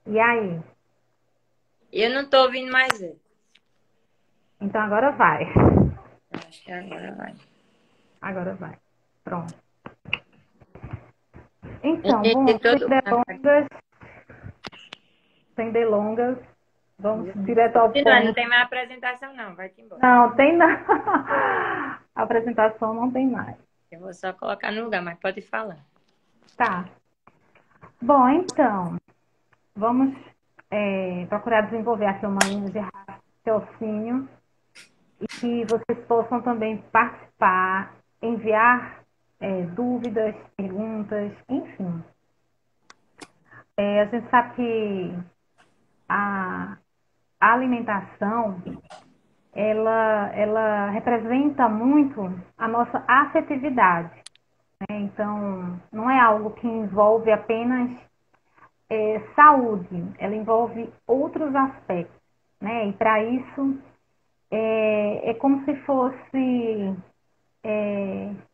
E aí? Eu não tô ouvindo mais ele. Então agora vai. Acho que agora vai. Agora vai. Pronto. Então, Entendi bom, todo. sem delongas, vamos direto ao Continuando, não ponto. tem mais apresentação, não. Vai-te embora. Não, tem não. A apresentação não tem mais. Eu vou só colocar no lugar, mas pode falar. Tá. Bom, então, vamos procurar desenvolver aqui uma linha de raciocínio e que vocês possam também participar, enviar dúvidas, perguntas, enfim. A gente sabe que a, a alimentação ela representa muito a nossa afetividade, né? Então, não é algo que envolve apenas saúde, ela envolve outros aspectos, né? E para isso é como se fosse,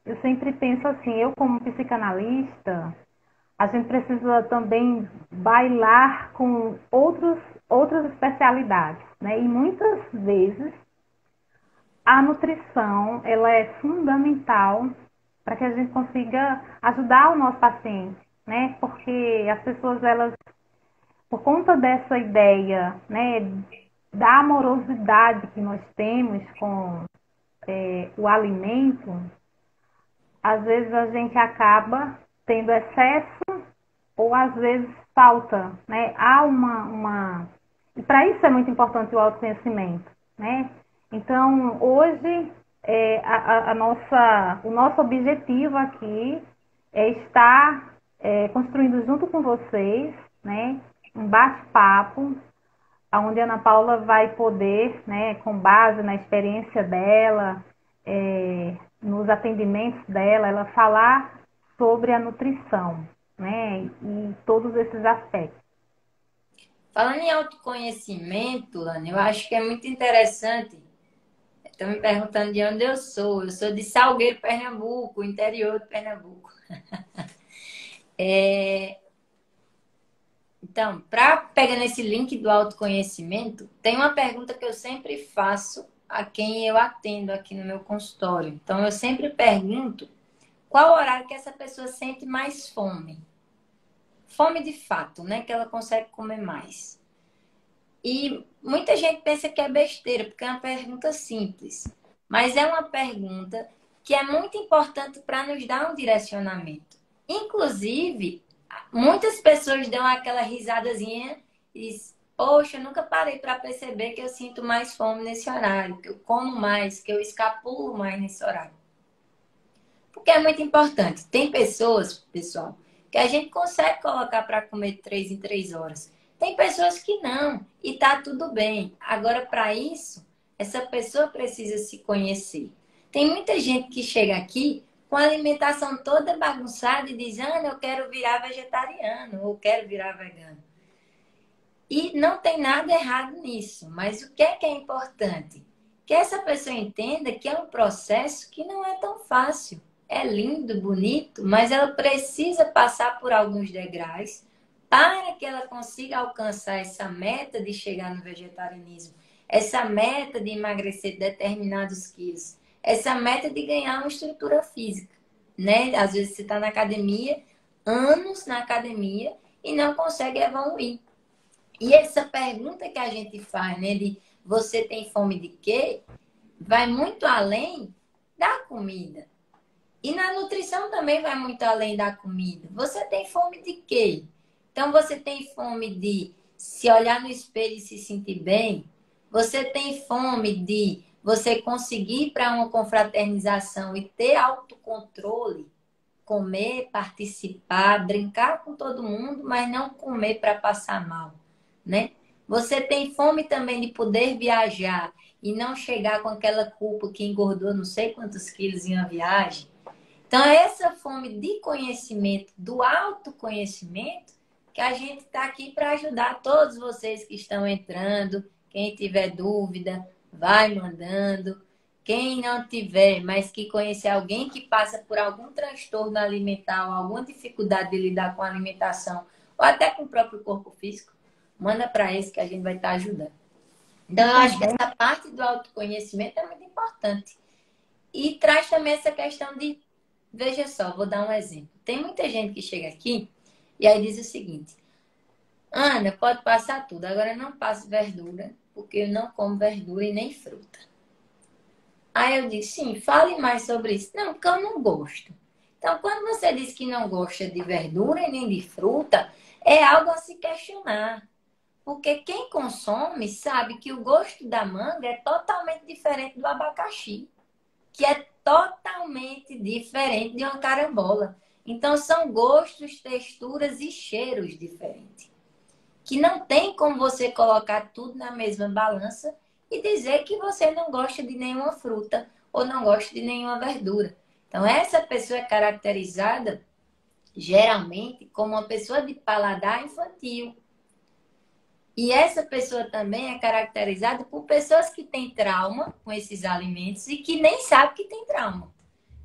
eu sempre penso assim, eu como psicanalista, a gente precisa também bailar com outras especialidades, né? E muitas vezes a nutrição ela é fundamental para que a gente consiga ajudar o nosso paciente, né? Porque as pessoas elas, por conta dessa ideia, né, da amorosidade que nós temos com o alimento, às vezes a gente acaba tendo excesso ou às vezes falta, né? Há e para isso é muito importante o autoconhecimento, né? Então hoje o nosso objetivo aqui é estar construindo junto com vocês, né? Um bate-papo onde a Ana Paula vai poder, né, com base na experiência dela, nos atendimentos dela, ela falar sobre a nutrição, né, e todos esses aspectos. Falando em autoconhecimento, Lana, eu acho que é muito interessante. Estão me perguntando de onde eu sou. Eu sou de Salgueiro, Pernambuco, interior de Pernambuco. Então, para pegar nesse link do autoconhecimento, tem uma pergunta que eu sempre faço a quem eu atendo aqui no meu consultório. Então, eu sempre pergunto qual horário que essa pessoa sente mais fome. Fome de fato, né? Que ela consegue comer mais. E muita gente pensa que é besteira, porque é uma pergunta simples. Mas é uma pergunta que é muito importante para nos dar um direcionamento. Inclusive, muitas pessoas dão aquela risadazinha e dizem, poxa, eu nunca parei para perceber que eu sinto mais fome nesse horário, que eu como mais, que eu escapulo mais nesse horário. Porque é muito importante. Tem pessoas, pessoal, que a gente consegue colocar para comer 3 em 3 horas. Tem pessoas que não, e tá tudo bem. Agora, para isso, essa pessoa precisa se conhecer. Tem muita gente que chega aqui com a alimentação toda bagunçada e diz: ah, eu quero virar vegetariano, ou quero virar vegano. E não tem nada errado nisso, mas o que é importante? Que essa pessoa entenda que é um processo que não é tão fácil. É lindo, bonito, mas ela precisa passar por alguns degraus para que ela consiga alcançar essa meta de chegar no vegetarianismo, essa meta de emagrecer determinados quilos, essa meta de ganhar uma estrutura física, né? Às vezes você está na academia, anos na academia e não consegue evoluir. E essa pergunta que a gente faz, né, de você tem fome de quê? Vai muito além da comida. E na nutrição também vai muito além da comida. Você tem fome de quê? Então você tem fome de se olhar no espelho e se sentir bem? Você tem fome de você conseguir ir para uma confraternização e ter autocontrole, comer, participar, brincar com todo mundo, mas não comer para passar mal, né? Você tem fome também de poder viajar e não chegar com aquela culpa que engordou não sei quantos quilos em uma viagem. Então, é essa fome de conhecimento, do autoconhecimento, que a gente está aqui para ajudar todos vocês que estão entrando. Quem tiver dúvida, vai mandando. Quem não tiver, mas que conhecer alguém que passa por algum transtorno alimentar, ou alguma dificuldade de lidar com a alimentação, ou até com o próprio corpo físico, Manda para esse que a gente vai estar ajudando. Então, E eu acho que também, essa parte do autoconhecimento é muito importante. E traz também essa questão de, veja só, vou dar um exemplo. Tem muita gente que chega aqui e aí diz o seguinte: Ana, pode passar tudo, agora não passe verdura, porque eu não como verdura e nem fruta. Aí eu disse, sim, fale mais sobre isso. Não, porque eu não gosto. Então, quando você diz que não gosta de verdura e nem de fruta, é algo a se questionar. Porque quem consome sabe que o gosto da manga é totalmente diferente do abacaxi, que é totalmente diferente de uma carambola. Então, são gostos, texturas e cheiros diferentes. Que não tem como você colocar tudo na mesma balança e dizer que você não gosta de nenhuma fruta ou não gosta de nenhuma verdura. Então, essa pessoa é caracterizada geralmente como uma pessoa de paladar infantil. E essa pessoa também é caracterizada por pessoas que têm trauma com esses alimentos e que nem sabem que tem trauma.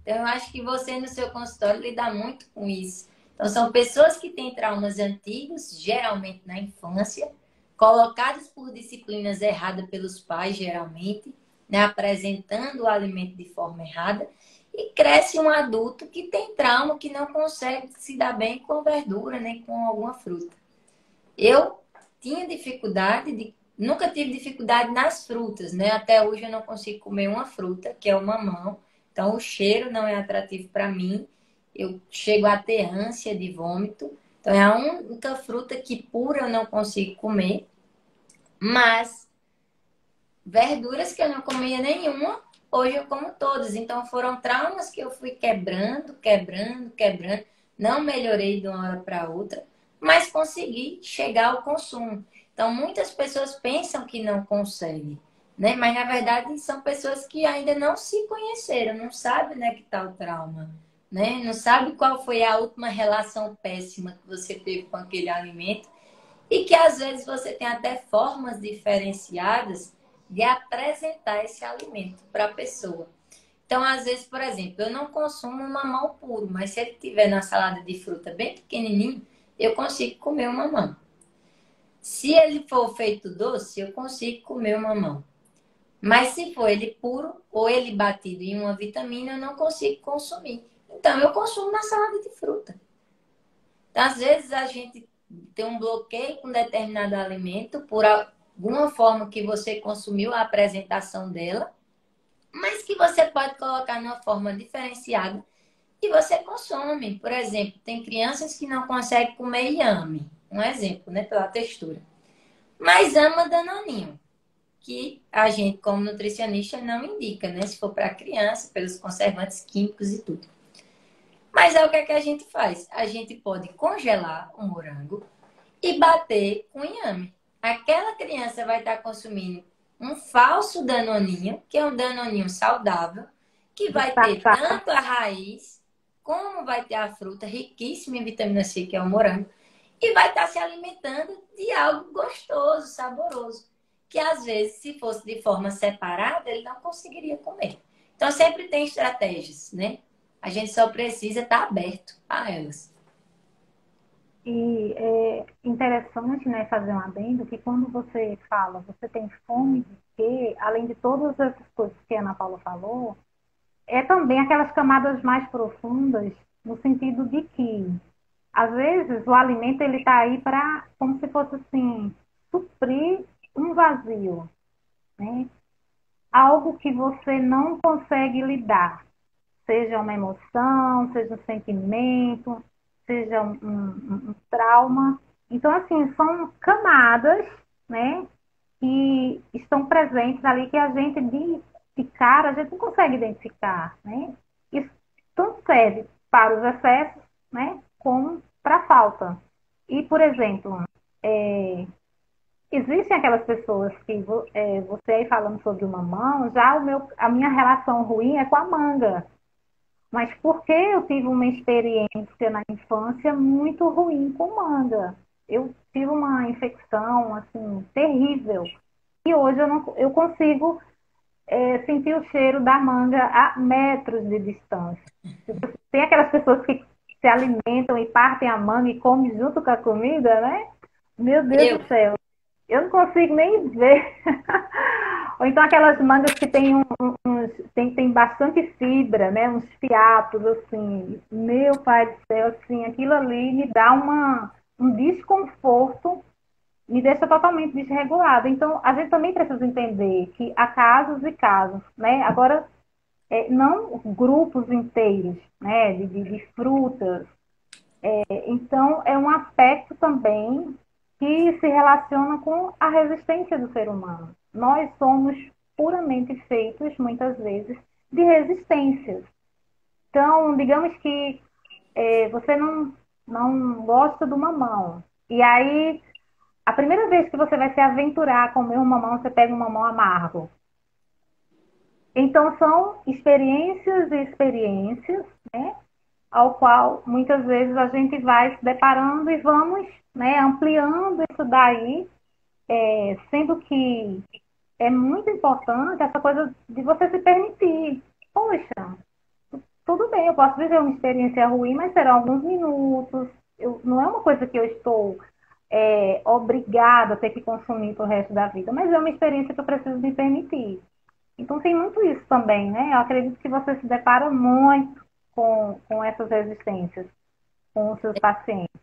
Então, eu acho que você no seu consultório lida muito com isso. Então, são pessoas que têm traumas antigos, geralmente na infância, colocadas por disciplinas erradas pelos pais, geralmente, né, apresentando o alimento de forma errada, e cresce um adulto que tem trauma, que não consegue se dar bem com verdura, nem com alguma fruta. Eu tinha dificuldade nunca tive dificuldade nas frutas, né? Até hoje eu não consigo comer uma fruta, que é o mamão. Então o cheiro não é atrativo para mim. Eu chego a ter ânsia de vômito. Então é a única fruta que pura eu não consigo comer. Mas verduras que eu não comia nenhuma, hoje eu como todas. Então foram traumas que eu fui quebrando, quebrando, quebrando. Não melhorei de uma hora para outra, mas consegui chegar ao consumo. Então muitas pessoas pensam que não conseguem, né? Mas na verdade são pessoas que ainda não se conheceram, não sabem, né, que está o trauma, né? Não sabe qual foi a última relação péssima que você teve com aquele alimento e que às vezes você tem até formas diferenciadas de apresentar esse alimento para a pessoa. Então, às vezes, por exemplo, eu não consumo um mamão puro, mas se ele tiver na salada de fruta bem pequenininho, eu consigo comer o mamão. Se ele for feito doce, eu consigo comer o mamão. Mas se for ele puro ou ele batido em uma vitamina, eu não consigo consumir. Então, eu consumo na salada de fruta. Então, às vezes, a gente tem um bloqueio com determinado alimento por alguma forma que você consumiu a apresentação dela, mas que você pode colocar de uma forma diferenciada e você consome. Por exemplo, tem crianças que não conseguem comer inhame, um exemplo, né, pela textura, mas ama danoninho, que a gente, como nutricionista, não indica, né, se for para criança, pelos conservantes químicos e tudo. Mas é o que é que a gente faz? A gente pode congelar o morango e bater com inhame. Aquela criança vai estar consumindo um falso danoninho, que é um danoninho saudável, que vai ter disfarçar. tanto a raiz, como vai ter a fruta riquíssima em vitamina C, que é o morango, e vai estar se alimentando de algo gostoso, saboroso, que às vezes, se fosse de forma separada, ele não conseguiria comer. Então, sempre tem estratégias, né? A gente só precisa estar aberto a elas. E é interessante, né, fazer um adendo que quando você fala, você tem fome de quê, além de todas essas coisas que a Ana Paula falou, é também aquelas camadas mais profundas, no sentido de que, às vezes, o alimento ele está aí para, como se fosse assim, suprir um vazio, né? Algo que você não consegue lidar, seja uma emoção, seja um sentimento, seja um trauma. Então, assim, são camadas, né, que estão presentes ali que a gente, de cara, a gente não consegue identificar, né? Isso tanto serve para os excessos, né, como para a falta. E, por exemplo, existem aquelas pessoas que, você aí falando sobre o mamão, já a minha relação ruim é com a manga. Mas porque eu tive uma experiência na infância muito ruim com manga. Eu tive uma infecção, assim, terrível. E hoje eu consigo sentir o cheiro da manga a metros de distância. Tem aquelas pessoas que se alimentam e partem a manga e comem junto com a comida, né? Meu Deus Eu, do céu. Eu não consigo nem ver. Ou então aquelas mangas que tem, tem bastante fibra, né? Uns fiapos, assim. Meu pai do céu, assim, aquilo ali me dá um desconforto, me deixa totalmente desregulada. Então, a gente também precisa entender que há casos e casos, né? Agora, não grupos inteiros, né? De frutas. Então, é um aspecto também que se relaciona com a resistência do ser humano. Nós somos puramente feitos, muitas vezes, de resistências. Então, digamos que você não gosta do mamão. E aí, a primeira vez que você vai se aventurar a comer um mamão, você pega um mamão amargo. Então, são experiências e experiências, né? Ao qual muitas vezes a gente vai se deparando e vamos, né, ampliando isso daí, sendo que é muito importante essa coisa de você se permitir. Poxa, tudo bem, eu posso viver uma experiência ruim, mas serão alguns minutos. Não é uma coisa que eu estou obrigada a ter que consumir para o resto da vida, mas é uma experiência que eu preciso me permitir. Então tem muito isso também, né? Eu acredito que você se depara muito com essas resistências com os seus pacientes.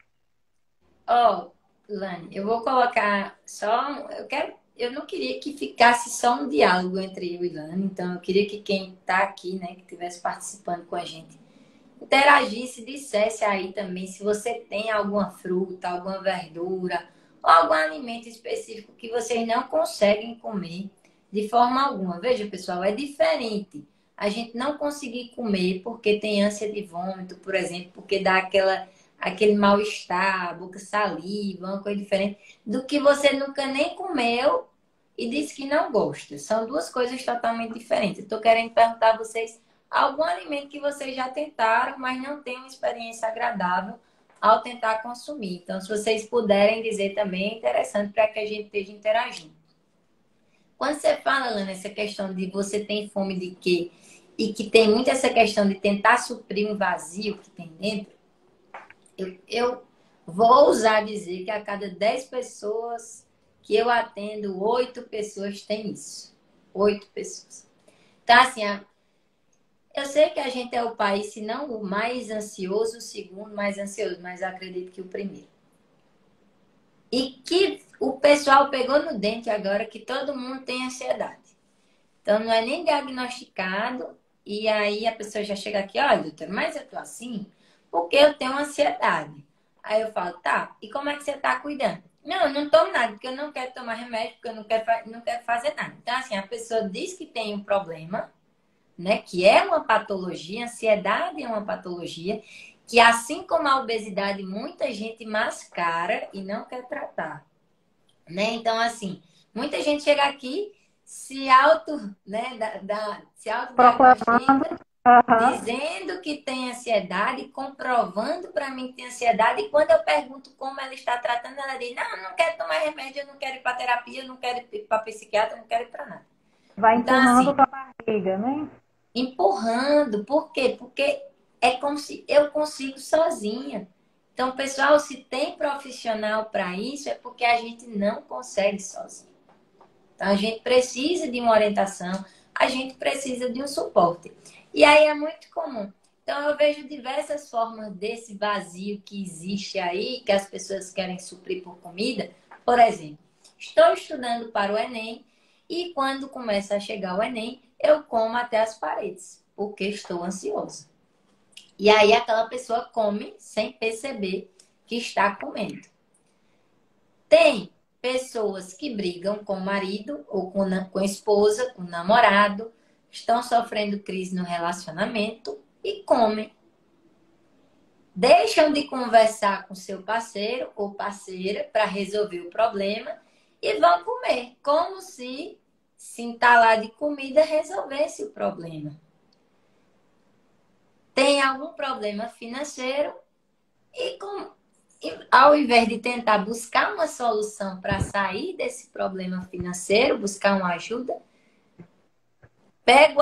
Ó, Lani, eu vou colocar só. Eu não queria que ficasse só um diálogo entre eu e Lani, então eu queria que quem está aqui, né, que estivesse participando com a gente, interagisse, dissesse aí também se você tem alguma fruta, alguma verdura, ou algum alimento específico que vocês não conseguem comer de forma alguma. Veja, pessoal, é diferente a gente não conseguir comer porque tem ânsia de vômito, por exemplo, porque dá aquele mal-estar, boca saliva, uma coisa diferente, do que você nunca nem comeu e disse que não gosta. São duas coisas totalmente diferentes. Estou querendo perguntar a vocês algum alimento que vocês já tentaram, mas não tem uma experiência agradável ao tentar consumir. Então, se vocês puderem dizer também, é interessante para que a gente esteja interagindo. Quando você fala, Lana, essa questão de você tem fome de quê? E que tem muito essa questão de tentar suprir um vazio que tem dentro, eu vou ousar dizer que a cada 10 pessoas que eu atendo, 8 pessoas têm isso. 8 pessoas. Então, assim, eu sei que a gente é o país, se não o mais ansioso, o segundo mais ansioso, mas eu acredito que o primeiro. E que o pessoal pegou no dente agora que todo mundo tem ansiedade. Então, não é nem diagnosticado, e aí a pessoa já chega aqui, olha, doutor, mas eu tô assim porque eu tenho ansiedade. Aí eu falo, tá, e como é que você tá cuidando? Não, eu não tomo nada, porque eu não quero tomar remédio, porque eu não quero fazer nada. Então, assim, a pessoa diz que tem um problema, né, que é uma patologia, ansiedade é uma patologia, que assim como a obesidade, muita gente mascara e não quer tratar, né? Então, assim, muita gente chega aqui se auto, né, se Proclamando. autodiagnostica, Aham. dizendo que tem ansiedade, comprovando para mim que tem ansiedade, e quando eu pergunto como ela está tratando, ela diz, não, eu não quero tomar remédio, eu não quero ir para terapia, eu não quero ir para psiquiatra, eu não quero ir para nada. Vai Então, empurrando assim, com a barriga, né? empurrando. Por quê? Porque é como se eu consigo sozinha. Então, pessoal, se tem profissional para isso, é porque a gente não consegue sozinho. Então, a gente precisa de uma orientação, a gente precisa de um suporte. E aí é muito comum. Então, eu vejo diversas formas desse vazio que existe aí, que as pessoas querem suprir por comida. Por exemplo, estou estudando para o Enem e quando começa a chegar o Enem, eu como até as paredes, porque estou ansiosa. E aí aquela pessoa come sem perceber que está comendo. Tem pessoas que brigam com o marido ou com a esposa, com o namorado, estão sofrendo crise no relacionamento e comem. Deixam de conversar com seu parceiro ou parceira para resolver o problema e vão comer, como se entalar de comida resolvesse o problema. Tem algum problema financeiro e, ao invés de tentar buscar uma solução para sair desse problema financeiro, buscar uma ajuda, pega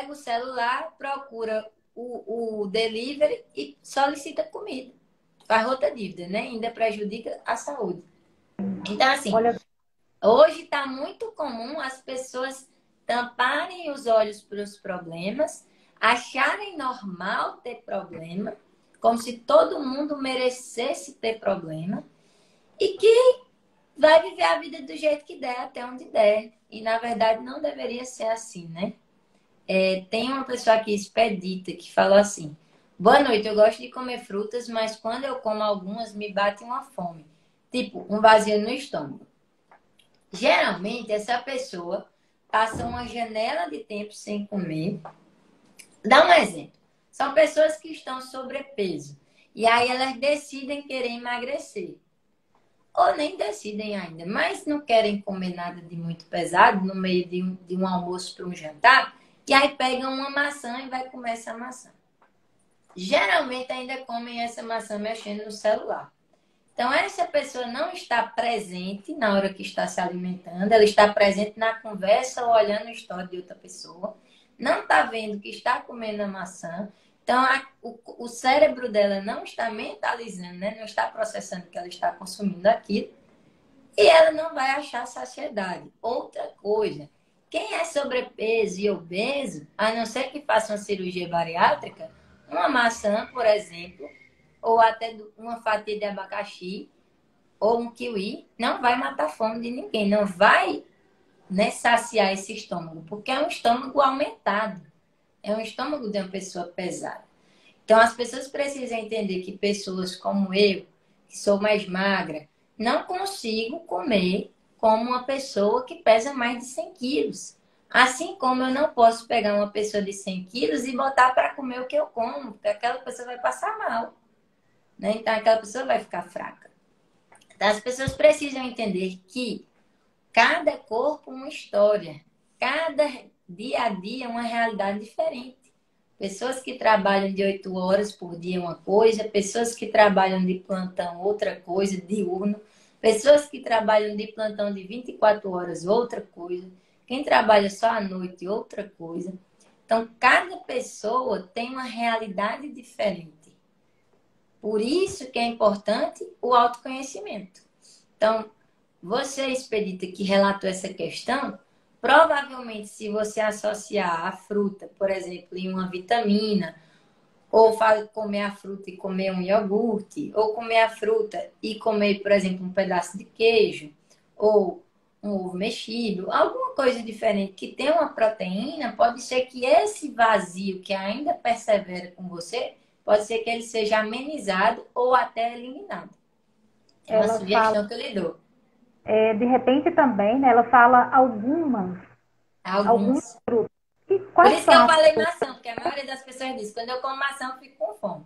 o celular, procura o delivery e solicita comida. Faz outra dívida, né? Ainda prejudica a saúde. Então, assim, Olha. Hoje está muito comum as pessoas tamparem os olhos para os problemas, acharem normal ter problema, como se todo mundo merecesse ter problema, e que vai viver a vida do jeito que der, até onde der. E, na verdade, não deveria ser assim, né? Tem uma pessoa aqui, Expedita, que falou assim: boa noite, eu gosto de comer frutas, mas quando eu como algumas, me bate uma fome. Tipo, um vazio no estômago. Geralmente, essa pessoa passa uma janela de tempo sem comer. Dá um exemplo. São pessoas que estão sobrepeso. E aí elas decidem querer emagrecer. Ou nem decidem ainda, mas não querem comer nada de muito pesado no meio de um almoço para um jantar. E aí pegam uma maçã e vai comer essa maçã. Geralmente ainda comem essa maçã mexendo no celular. Então, essa pessoa não está presente na hora que está se alimentando, ela está presente na conversa ou olhando a história de outra pessoa, não está vendo que está comendo a maçã. Então, o cérebro dela não está mentalizando, né? Não está processando que ela está consumindo aquilo, e ela não vai achar saciedade. Outra coisa, quem é sobrepeso e obeso, a não ser que faça uma cirurgia bariátrica, uma maçã, por exemplo, ou até uma fatia de abacaxi ou um kiwi, não vai matar a fome de ninguém, não vai, né, saciar esse estômago, porque é um estômago aumentado, é um estômago de uma pessoa pesada. Então, as pessoas precisam entender que pessoas como eu, que sou mais magra, não consigo comer como uma pessoa que pesa mais de 100 quilos. Assim como eu não posso pegar uma pessoa de 100 quilos e botar para comer o que eu como, porque aquela pessoa vai passar mal, né? Então, aquela pessoa vai ficar fraca. Então, as pessoas precisam entender que cada corpo uma história, cada dia a dia uma realidade diferente. Pessoas que trabalham de 8 horas por dia uma coisa, pessoas que trabalham de plantão outra coisa, diurno, pessoas que trabalham de plantão de 24 horas outra coisa, quem trabalha só à noite outra coisa. Então, cada pessoa tem uma realidade diferente. Por isso que é importante o autoconhecimento. Então, você, Expedita, que relatou essa questão, provavelmente se você associar a fruta, por exemplo, em uma vitamina, ou comer a fruta e comer um iogurte, ou comer a fruta e comer, por exemplo, um pedaço de queijo, ou um ovo mexido, alguma coisa diferente que tem uma proteína, pode ser que esse vazio que ainda persevera com você, pode ser que ele seja amenizado ou até eliminado. É uma Ela fala, sugestão que eu lhe dou. de repente também, né, ela fala alguns Alguns. frutos. E Por quais isso que são eu as falei frutas? maçã, porque a maioria das pessoas diz, quando eu como maçã, eu fico com fome.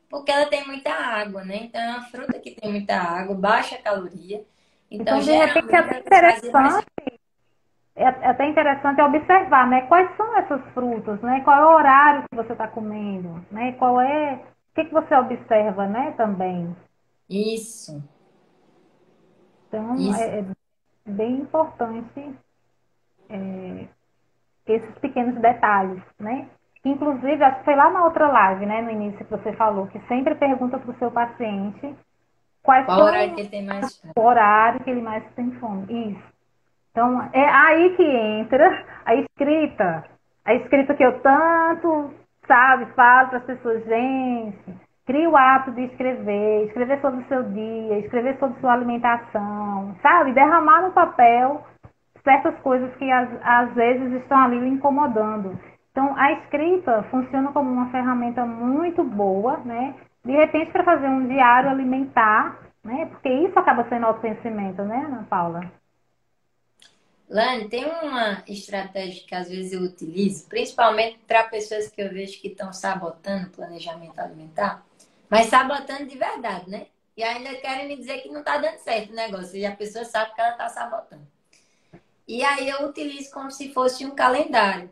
Porque ela tem muita água, né? Então é uma fruta que tem muita água, baixa caloria. Então, Então, de repente, geralmente, elas fazem mais. é até interessante observar, né? Quais são essas frutas, né? Qual é o horário que você está comendo, né? O que você observa, né? Também. Isso, Então, isso. é bem importante esses pequenos detalhes, né? Inclusive, acho que foi lá na outra live, né? No início que você falou que sempre pergunta para o seu paciente quais Qual horário são que ele tem mais fome? o horário que ele mais tem fome. Isso. Então, é aí que entra a escrita. A escrita que eu tanto, sabe, falo para as pessoas, gente, crie o hábito de escrever, escrever sobre o seu dia, escrever sobre sua alimentação, sabe? Derramar no papel certas coisas que às vezes estão ali lhe incomodando. Então, a escrita funciona como uma ferramenta muito boa, né? De repente, para fazer um diário alimentar, né? Porque isso acaba sendo autoconhecimento, né, Ana Paula? Lani, tem uma estratégia que às vezes eu utilizo, principalmente para pessoas que eu vejo que estão sabotando o planejamento alimentar, mas sabotando de verdade, né? E ainda querem me dizer que não está dando certo o negócio, e a pessoa sabe que ela está sabotando. E aí eu utilizo como se fosse um calendário.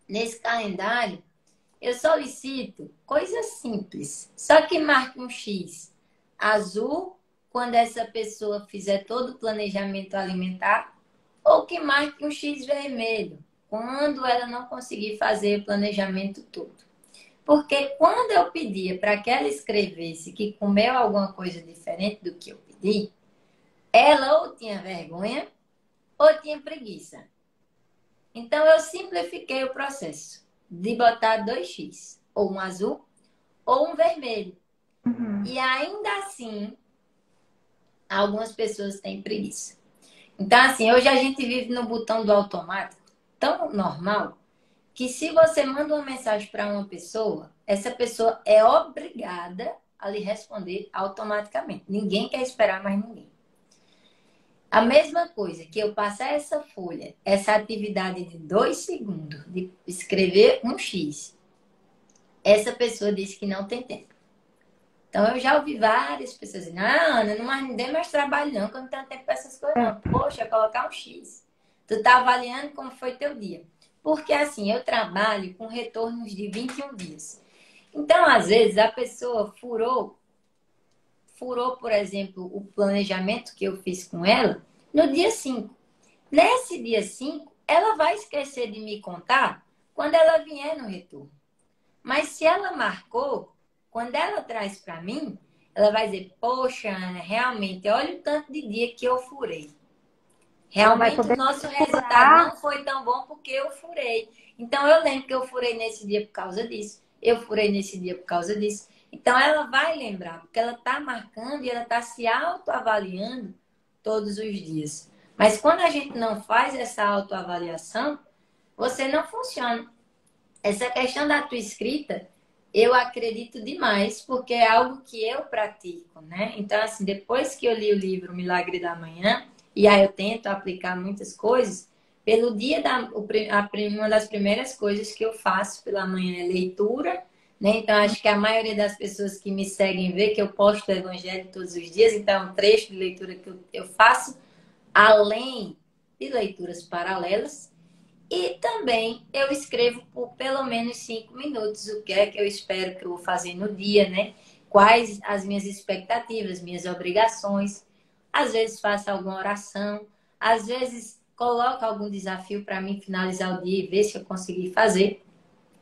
Nesse calendário, eu solicito coisas simples, só que marque um X azul quando essa pessoa fizer todo o planejamento alimentar, ou que marque um X vermelho quando ela não conseguir fazer o planejamento todo. Porque quando eu pedia para que ela escrevesse que comeu alguma coisa diferente do que eu pedi, ela ou tinha vergonha ou tinha preguiça. Então, eu simplifiquei o processo de botar 2x, ou um azul ou um vermelho. Uhum. E ainda assim, algumas pessoas têm preguiça. Então, assim, hoje a gente vive no botão do automático tão normal que se você manda uma mensagem para uma pessoa, essa pessoa é obrigada a lhe responder automaticamente. Ninguém quer esperar mais ninguém. A mesma coisa que eu passar essa folha, essa atividade de 2 segundos, de escrever um X, essa pessoa disse que não tem tempo. Então, eu já ouvi várias pessoas dizendo, Ana, não dê mais trabalho não, que eu não tenho tempo para essas coisas não. Poxa, colocar um X. Tu tá avaliando como foi teu dia. Porque, assim, eu trabalho com retornos de 21 dias. Então, às vezes, a pessoa furou, por exemplo, o planejamento que eu fiz com ela no dia 5. Nesse dia 5, ela vai esquecer de me contar quando ela vier no retorno. Mas se ela marcou, quando ela traz para mim, ela vai dizer: Poxa, Ana, realmente, olha o tanto de dia que eu furei. Ela vai Realmente o poder nosso resultado furar. não foi tão bom porque eu furei. Então eu lembro que eu furei nesse dia por causa disso. Eu furei nesse dia por causa disso. Então ela vai lembrar, porque ela está marcando e ela está se autoavaliando todos os dias. Mas quando a gente não faz essa autoavaliação, você não funciona. Essa questão da tua escrita, eu acredito demais, porque é algo que eu pratico, né? Então, assim, depois que eu li o livro Milagre da Manhã, e aí eu tento aplicar muitas coisas, pelo dia uma das primeiras coisas que eu faço pela manhã é leitura, né? Então, acho que a maioria das pessoas que me seguem vê que eu posto o evangelho todos os dias, então é um trecho de leitura que eu faço, além de leituras paralelas. E também eu escrevo por pelo menos 5 minutos o que é que eu espero que eu vou fazer no dia, né? Quais as minhas expectativas, minhas obrigações. Às vezes faço alguma oração, às vezes coloco algum desafio para mim finalizar o dia e ver se eu consegui fazer.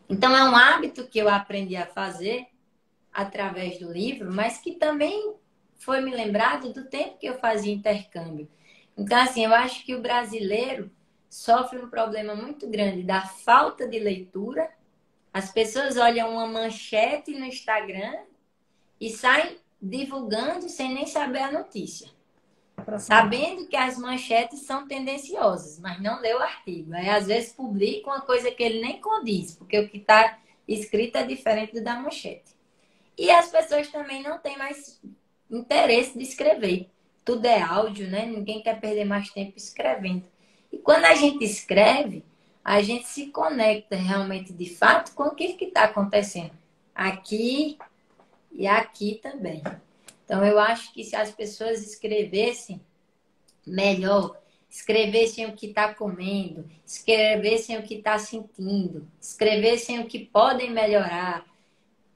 Então é um hábito que eu aprendi a fazer através do livro, mas que também foi me lembrado do tempo que eu fazia intercâmbio. Então, assim, eu acho que o brasileiro sofre um problema muito grande da falta de leitura. As pessoas olham uma manchete no Instagram e saem divulgando sem nem saber a notícia. Sabendo que as manchetes são tendenciosas, mas não lê o artigo. Aí, às vezes, publica uma coisa que ele nem condiz, porque o que está escrito é diferente do da manchete. E as pessoas também não têm mais interesse de escrever. Tudo é áudio, né? Ninguém quer perder mais tempo escrevendo. E quando a gente escreve, a gente se conecta realmente de fato com o que está acontecendo aqui e aqui também. Então, eu acho que se as pessoas escrevessem melhor, escrevessem o que está comendo, escrevessem o que está sentindo, escrevessem o que podem melhorar,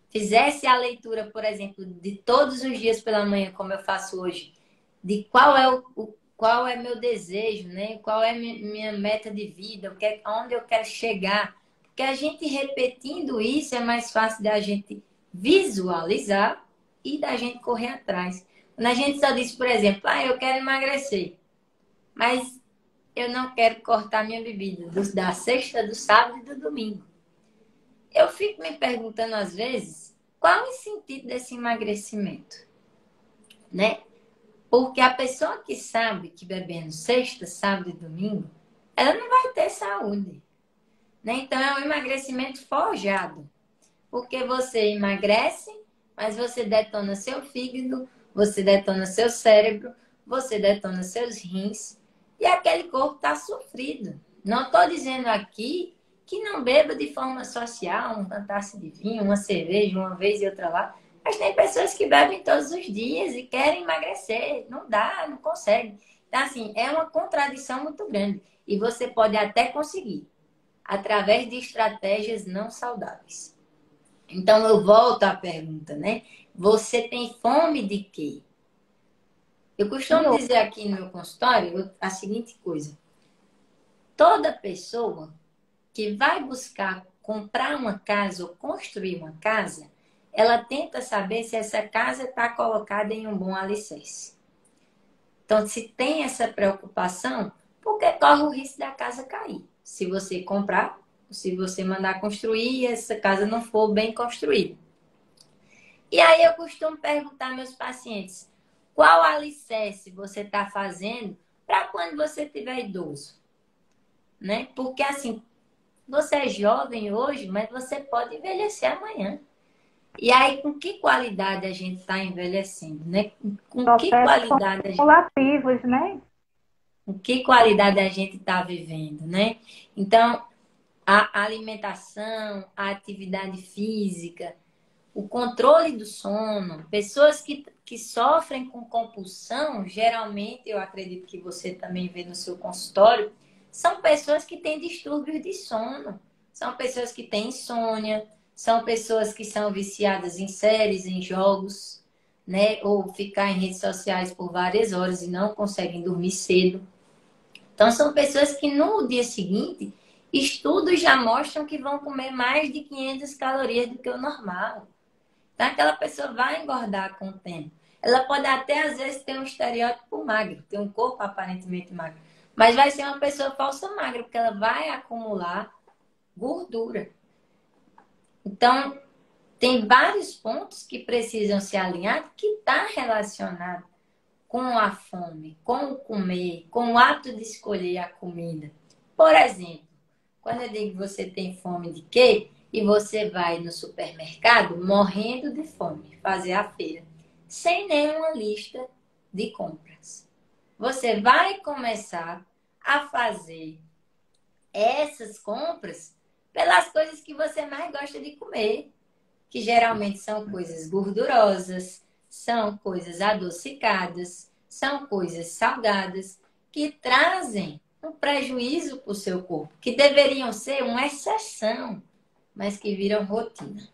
fizesse a leitura, por exemplo, de todos os dias pela manhã, como eu faço hoje, de qual é meu desejo, né? Qual é minha meta de vida, onde eu quero chegar. Porque a gente repetindo isso é mais fácil da gente visualizar e da gente correr atrás. Quando a gente só diz, por exemplo, eu quero emagrecer, mas eu não quero cortar minha bebida da sexta, do sábado e do domingo. Eu fico me perguntando às vezes qual é o sentido desse emagrecimento, né? Porque a pessoa que sabe que bebendo sexta, sábado e domingo, ela não vai ter saúde, né? Então é um emagrecimento forjado, porque você emagrece, mas você detona seu fígado, você detona seu cérebro, você detona seus rins e aquele corpo está sofrido. Não estou dizendo aqui que não beba de forma social, uma taça de vinho, uma cerveja, uma vez e outra lá. Mas tem pessoas que bebem todos os dias e querem emagrecer. Não dá, não consegue. Então, assim, é uma contradição muito grande. E você pode até conseguir, através de estratégias não saudáveis. Então, eu volto à pergunta, né? Você tem fome de quê? Eu costumo E dizer aqui no meu consultório a seguinte coisa. Toda pessoa que vai buscar comprar uma casa ou construir uma casa, ela tenta saber se essa casa está colocada em um bom alicerce. Então, se tem essa preocupação, porque corre o risco da casa cair. Se você comprar, se você mandar construir e essa casa não for bem construída. E aí eu costumo perguntar aos meus pacientes, qual alicerce você está fazendo para quando você tiver idoso? Né? Porque assim, você é jovem hoje, mas você pode envelhecer amanhã. E aí, com que qualidade a gente está envelhecendo, né? Com que Processos qualidade a gente, cumulativos, né? com que qualidade a gente está vivendo, né? Então, a alimentação, a atividade física, o controle do sono, pessoas que sofrem com compulsão, geralmente, eu acredito que você também vê no seu consultório, são pessoas que têm distúrbios de sono, são pessoas que têm insônia, são pessoas que são viciadas em séries, em jogos, né? Ou ficar em redes sociais por várias horas e não conseguem dormir cedo. Então, são pessoas que no dia seguinte, estudos já mostram que vão comer mais de 500 calorias do que o normal. Então, aquela pessoa vai engordar com o tempo. Ela pode até, às vezes, ter um estereótipo magro, ter um corpo aparentemente magro. Mas vai ser uma pessoa falsa magra, porque ela vai acumular gordura. Então, tem vários pontos que precisam ser alinhados que está relacionado com a fome, com o comer, com o ato de escolher a comida. Por exemplo, quando eu digo que você tem fome de quê? E você vai no supermercado morrendo de fome, fazer a feira, sem nenhuma lista de compras. Você vai começar a fazer essas compras pelas coisas que você mais gosta de comer, que geralmente são coisas gordurosas, são coisas adocicadas, são coisas salgadas, que trazem um prejuízo para o seu corpo, que deveriam ser uma exceção, mas que viram rotina.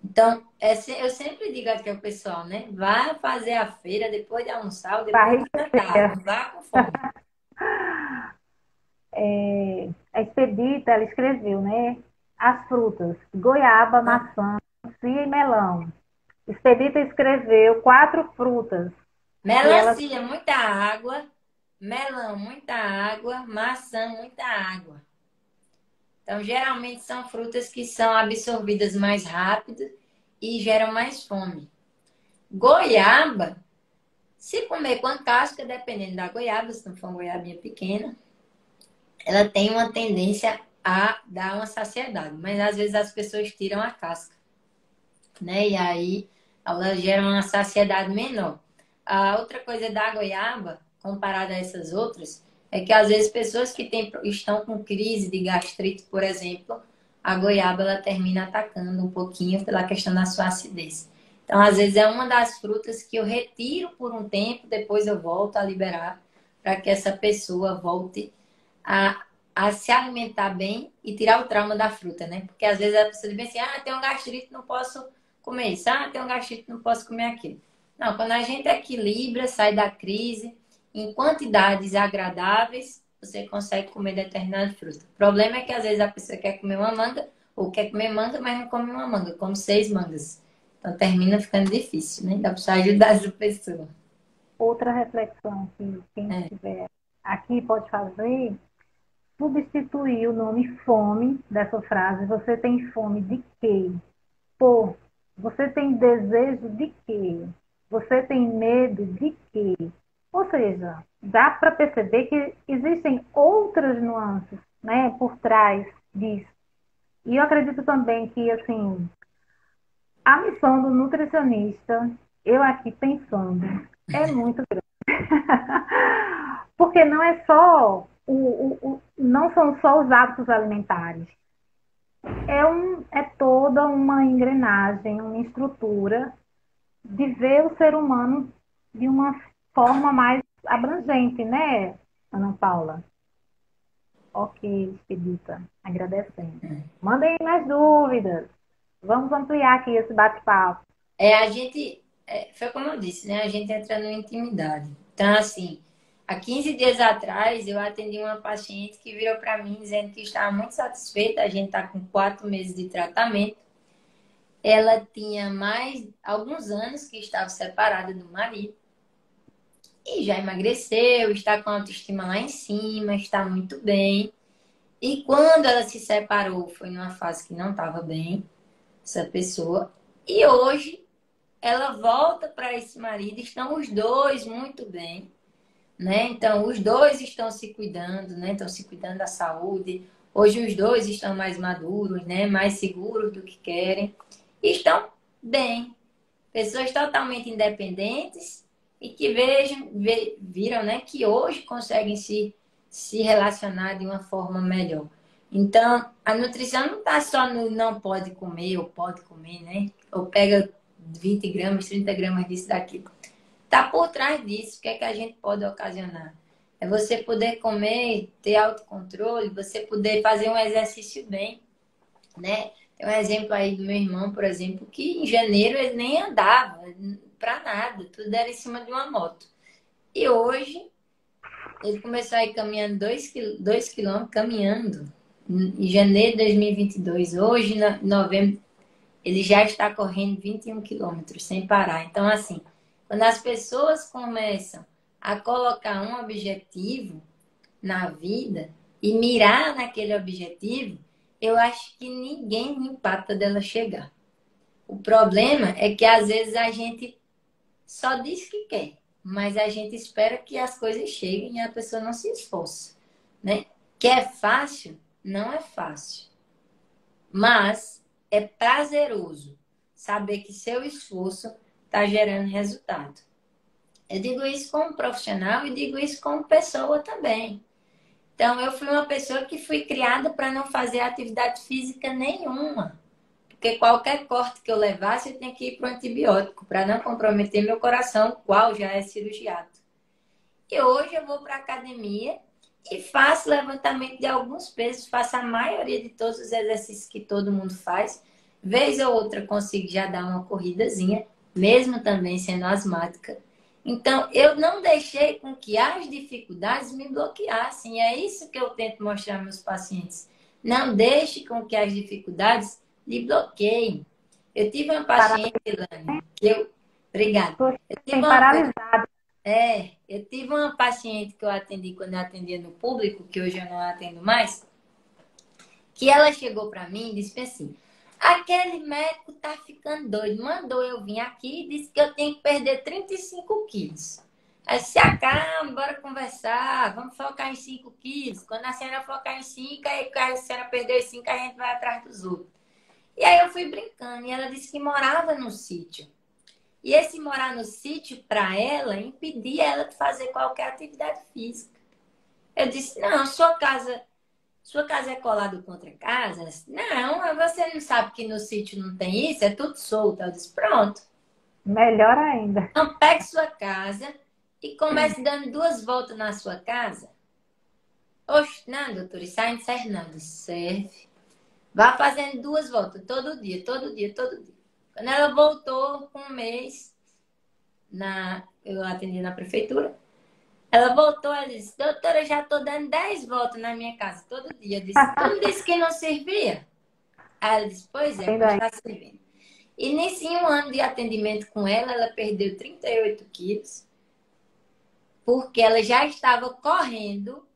Então, eu sempre digo aqui ao pessoal, né? Vá fazer a feira depois de almoçar ou depois de Barriga jantar, cheia. não vá com fome. A Expedita, ela escreveu, né? As frutas, goiaba, Então, maçã, melancia e melão. Expedita escreveu 4 frutas que ela melancia, muita água. Melão, muita água. Maçã, muita água. Então, geralmente são frutas que são absorvidas mais rápido e geram mais fome. Goiaba, se comer com a casca, dependendo da goiaba, se não for uma goiabinha pequena, ela tem uma tendência a dar uma saciedade. Mas às vezes as pessoas tiram a casca, né? E aí ela gera uma saciedade menor. A outra coisa da goiaba, comparada a essas outras, é que às vezes pessoas que estão com crise de gastrite, por exemplo, a goiaba ela termina atacando um pouquinho pela questão da sua acidez. Então, às vezes é uma das frutas que eu retiro por um tempo, depois eu volto a liberar para que essa pessoa volte a, a se alimentar bem e tirar o trauma da fruta, né? Porque às vezes a pessoa diz assim, ah, tem um gastrite, não posso comer isso. Ah, tem um gastrite, não posso comer aquilo. Não, quando a gente equilibra, sai da crise, em quantidades agradáveis, você consegue comer determinada fruta. O problema é que às vezes a pessoa quer comer uma manga, ou quer comer manga, mas não come uma manga, come 6 mangas. Então termina ficando difícil, né? Dá para ajudar essa pessoa. outra reflexão que quem É. estiver aqui pode fazer, substituir o nome fome dessa frase. Você tem fome de quê? Pô, você tem desejo de quê? Você tem medo de quê? Ou seja, dá para perceber que existem outras nuances, né, por trás disso. E eu acredito também que, assim, a missão do nutricionista, eu aqui pensando, é muito grande. Porque não é só não são só os hábitos alimentares. É toda uma engrenagem, uma estrutura de ver o ser humano de uma forma mais abrangente, né, Ana Paula? Ok, Expedita, agradecendo. Mandem mais dúvidas. Vamos ampliar aqui esse bate-papo. Foi como eu disse, né? A gente entra numa intimidade. Então, assim, há 15 dias atrás, eu atendi uma paciente que virou para mim dizendo que estava muito satisfeita. A gente está com 4 meses de tratamento. Ela tinha mais alguns anos que estava separada do marido. e já emagreceu, está com a autoestima lá em cima, está muito bem. E quando ela se separou, foi numa fase que não estava bem, essa pessoa. E hoje ela volta para esse marido, estão os dois muito bem, né? Então, os dois estão se cuidando, né? Estão se cuidando da saúde. Hoje os dois estão mais maduros, né? Mais seguros do que querem. E estão bem. Pessoas totalmente independentes e que viram, né? Que hoje conseguem se relacionar de uma forma melhor. Então, a nutrição não está só no não pode comer ou pode comer, né? Ou pega 20 gramas, 30 gramas disso, daquilo. Tá por trás disso, o que é que a gente pode ocasionar? É você poder comer, ter autocontrole, você poder fazer um exercício bem, né? Tem um exemplo aí do meu irmão, por exemplo, que em janeiro ele nem andava pra nada, tudo era em cima de uma moto. E hoje ele começou a ir caminhando 2 quilômetros, caminhando, em janeiro de 2022. Hoje, em novembro, ele já está correndo 21 quilômetros sem parar. Então, assim, quando as pessoas começam a colocar um objetivo na vida e mirar naquele objetivo, eu acho que ninguém empata dela chegar. O problema é que às vezes a gente só diz que quer, mas a gente espera que as coisas cheguem e a pessoa não se esforça, né? Que é fácil? Não é fácil. Mas é prazeroso saber que seu esforço está gerando resultado. Eu digo isso como profissional e digo isso como pessoa também. Então, eu fui uma pessoa que fui criada para não fazer atividade física nenhuma. Porque qualquer corte que eu levasse, eu tinha que ir para o antibiótico, para não comprometer meu coração, o qual já é cirurgiado. E hoje eu vou para a academia e faço levantamento de alguns pesos, faço a maioria de todos os exercícios que todo mundo faz. Vez ou outra consigo já dar uma corridazinha, mesmo também sendo asmática. Então, eu não deixei com que as dificuldades me bloqueassem. É isso que eu tento mostrar aos meus pacientes. Não deixe com que as dificuldades lhe bloqueiem. Eu tive uma paciente, Ilane, que eu... Obrigada. Eu tive paralisado. eu tive uma paciente que eu atendi quando eu atendia no público, que hoje eu não atendo mais, que ela chegou para mim e disse assim: aquele médico tá ficando doido, mandou eu vir aqui e disse que eu tenho que perder 35 quilos. Aí se acalma, bora conversar, vamos focar em 5 quilos. Quando a senhora focar em 5, aí a senhora perdeu os 5, a gente vai atrás dos outros. E aí eu fui brincando, e ela disse que morava no sítio. E esse morar no sítio, para ela, impedia ela de fazer qualquer atividade física. Eu disse: não, sua casa é colada contra casa? Não, você não sabe que no sítio não tem isso, é tudo solto. Eu disse: pronto. Melhor ainda. Então pegue sua casa e comece dando 2 voltas na sua casa. Oxe, não, doutora, isso aí não serve não. Eu disse: serve. Vá fazendo 2 voltas, todo dia, todo dia, todo dia. Quando ela voltou com um mês, eu atendi na prefeitura, ela voltou e disse: doutora, eu já estou dando 10 voltas na minha casa todo dia. Eu disse: tu não disse que não servia? Aí ela disse: pois é, pois está servindo. E nesse 1 ano de atendimento com ela, ela perdeu 38 quilos, porque ela já estava correndo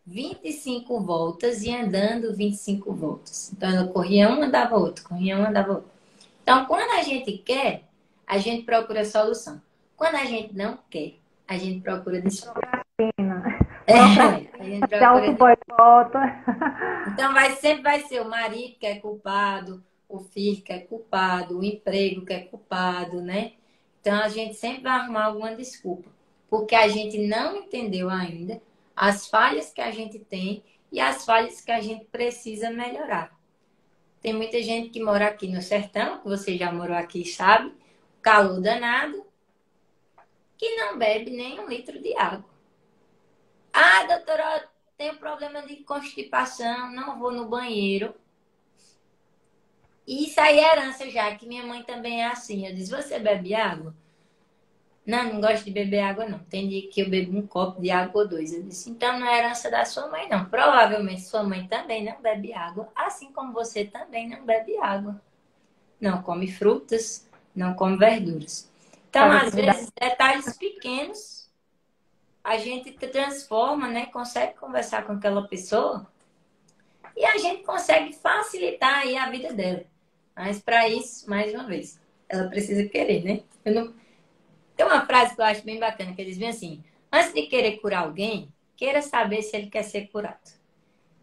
25 voltas e andando 25 voltas. Então ela corria uma, andava outra, corria uma, andava outra. Então, quando a gente quer, a gente procura solução. Quando a gente não quer, a gente procura desculpa. A gente procura... Então, sempre vai ser o marido que é culpado, o filho que é culpado, o emprego que é culpado, né? Então, a gente sempre vai arrumar alguma desculpa. Porque a gente não entendeu ainda as falhas que a gente tem e as falhas que a gente precisa melhorar. Tem muita gente que mora aqui no sertão, que você já morou aqui, sabe? Calor danado, que não bebe nem 1 litro de água. Ah, doutora, eu tenho problema de constipação, não vou no banheiro. E isso aí é herança já, que minha mãe também é assim. Eu disse: você bebe água? Não, não gosto de beber água, não. Tem dia que eu bebo 1 copo de água ou 2. Eu disse: então não é herança da sua mãe, não. Provavelmente sua mãe também não bebe água, assim como você também não bebe água. Não come frutas, não come verduras. Então, às vezes, detalhes pequenos a gente transforma, né? Consegue conversar com aquela pessoa e a gente consegue facilitar aí a vida dela. Mas para isso, mais uma vez, ela precisa querer, né? Eu não... Tem uma frase que eu acho bem bacana, que eles dizem assim: antes de querer curar alguém, queira saber se ele quer ser curado.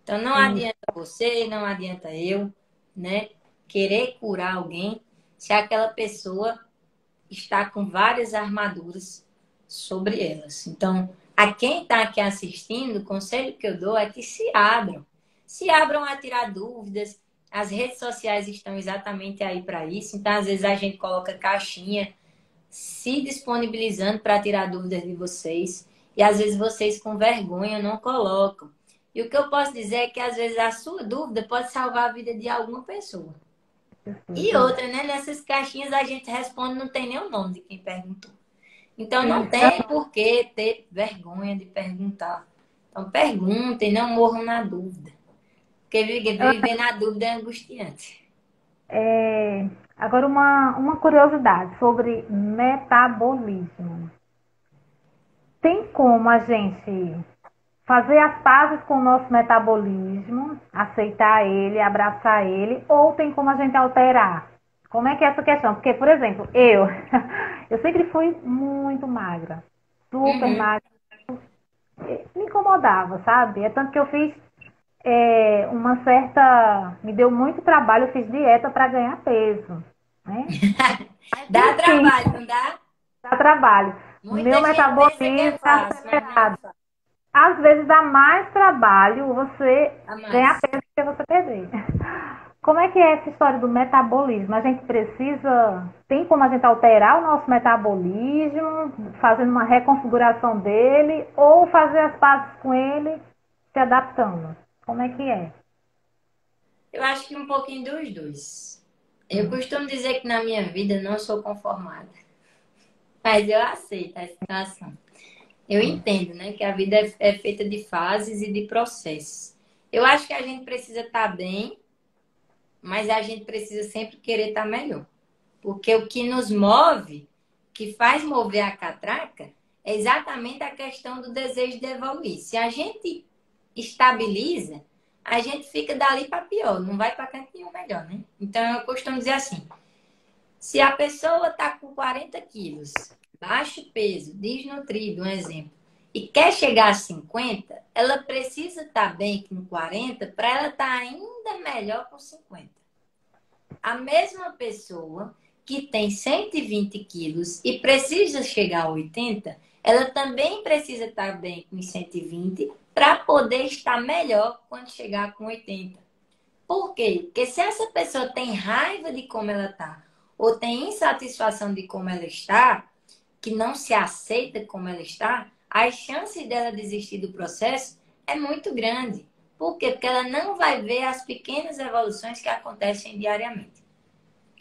Então não Isso. adianta você, não adianta eu, né? Querer curar alguém se aquela pessoa está com várias armaduras sobre elas. Então, a quem está aqui assistindo, o conselho que eu dou é que se abram. Se abram a tirar dúvidas. As redes sociais estão exatamente aí para isso. Então, às vezes, a gente coloca caixinha se disponibilizando para tirar dúvidas de vocês. E às vezes vocês com vergonha não colocam. E o que eu posso dizer é que às vezes a sua dúvida pode salvar a vida de alguma pessoa. E outra, né? Nessas caixinhas a gente responde, não tem nem o nome de quem perguntou. Então não tem por que ter vergonha de perguntar. Então perguntem, não morram na dúvida. Porque viver na dúvida é angustiante. É, agora, uma curiosidade sobre metabolismo. Tem como a gente fazer as pazes com o nosso metabolismo, aceitar ele, abraçar ele, ou tem como a gente alterar? Como é que é essa questão? Porque, por exemplo, eu sempre fui muito magra, super Uhum. magra, me incomodava, sabe? É tanto que eu fiz uma certa. Me deu muito trabalho, eu fiz dieta para ganhar peso, né? Mas, Dá enfim, trabalho, não dá? dá trabalho. Meu Muita gente pensa que é metabolismo é fácil, mas não é acelerado. fácil. Às vezes dá mais trabalho você A ganhar mais. peso do que você perder. Como é que é essa história do metabolismo? A gente precisa. Tem como a gente alterar o nosso metabolismo, fazendo uma reconfiguração dele, ou fazer as pazes com ele, se adaptando? Como é que é? Eu acho que um pouquinho dos dois. Eu Hum. costumo dizer que na minha vida não sou conformada, mas eu aceito a situação. Eu entendo, né, que a vida é feita de fases e de processos. Eu acho que a gente precisa estar bem, mas a gente precisa sempre querer estar melhor. Porque o que nos move, que faz mover a catraca, é exatamente a questão do desejo de evoluir. Se a gente estabiliza, a gente fica dali para pior, não vai para canto nenhum melhor, né? Então eu costumo dizer assim: se a pessoa está com 40 quilos, baixo peso, desnutrido, um exemplo, e quer chegar a 50, ela precisa estar bem com 40 para ela estar ainda melhor com 50. A mesma pessoa que tem 120 quilos e precisa chegar a 80, ela também precisa estar bem com 120 para poder estar melhor quando chegar com 80. Por quê? Porque se essa pessoa tem raiva de como ela está, ou tem insatisfação de como ela está, que não se aceita como ela está, as chances dela desistir do processo é muito grande. Por quê? Porque ela não vai ver as pequenas evoluções que acontecem diariamente.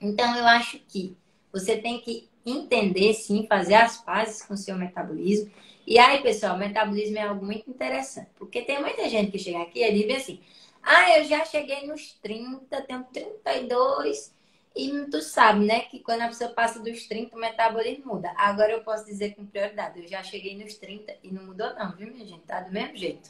Então, eu acho que você tem que entender, sim, fazer as pazes com o seu metabolismo. E aí, pessoal, o metabolismo é algo muito interessante, porque tem muita gente que chega aqui e diz assim: ah, eu já cheguei nos 30, tenho 32, e tu sabe, né, que quando a pessoa passa dos 30, o metabolismo muda. Agora eu posso dizer com prioridade: eu já cheguei nos 30 e não mudou, não, viu, minha gente? Tá do mesmo jeito.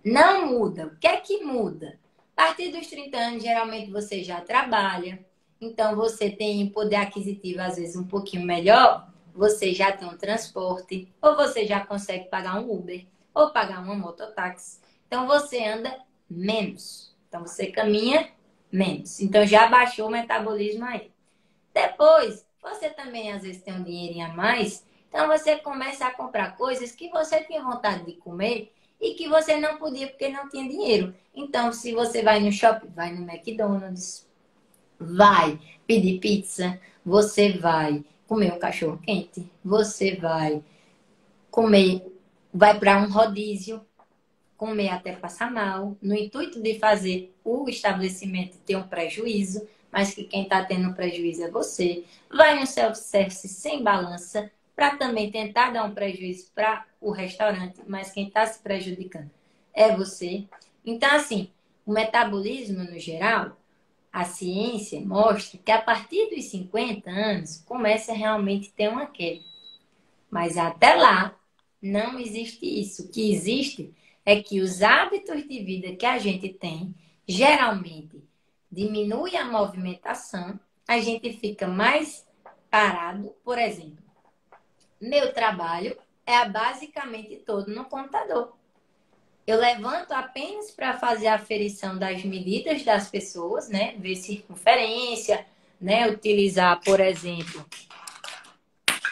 Não muda. O que é que muda? A partir dos 30 anos, geralmente você já trabalha, então você tem poder aquisitivo às vezes um pouquinho melhor, você já tem um transporte, ou você já consegue pagar um Uber, ou pagar uma mototáxi. Então você anda menos. Então você caminha menos. Então já baixou o metabolismo aí. Depois, você também às vezes tem um dinheirinho a mais, então você começa a comprar coisas que você tinha vontade de comer e que você não podia porque não tinha dinheiro. Então, se você vai no shopping, vai no McDonald's, vai pedir pizza, você vai comer um cachorro quente, você vai comer, vai para um rodízio, comer até passar mal, no intuito de fazer o estabelecimento ter um prejuízo, mas que quem está tendo prejuízo é você. Vai no self-service sem balança, para também tentar dar um prejuízo para o restaurante, mas quem está se prejudicando é você. Então, assim, o metabolismo, no geral, a ciência mostra que a partir dos 50 anos começa a realmente ter uma queda. Mas até lá, Não existe isso. O que existe é que os hábitos de vida que a gente tem, geralmente, diminui a movimentação, a gente fica mais parado. Por exemplo, meu trabalho é basicamente todo no computador. Eu levanto apenas para fazer a aferição das medidas das pessoas, né? Ver circunferência, né? Utilizar, por exemplo,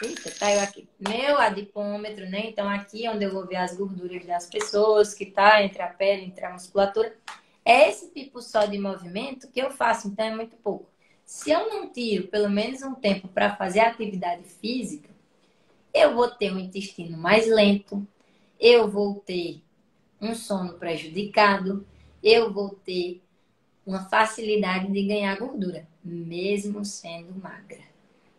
eita, caiu aqui. Meu adipômetro, né? Então, aqui é onde eu vou ver as gorduras das pessoas, que tá entre a pele, entre a musculatura. É esse tipo só de movimento que eu faço, então é muito pouco. Se eu não tiro pelo menos um tempo para fazer atividade física, eu vou ter um intestino mais lento, eu vou ter um sono prejudicado, eu vou ter uma facilidade de ganhar gordura, mesmo sendo magra.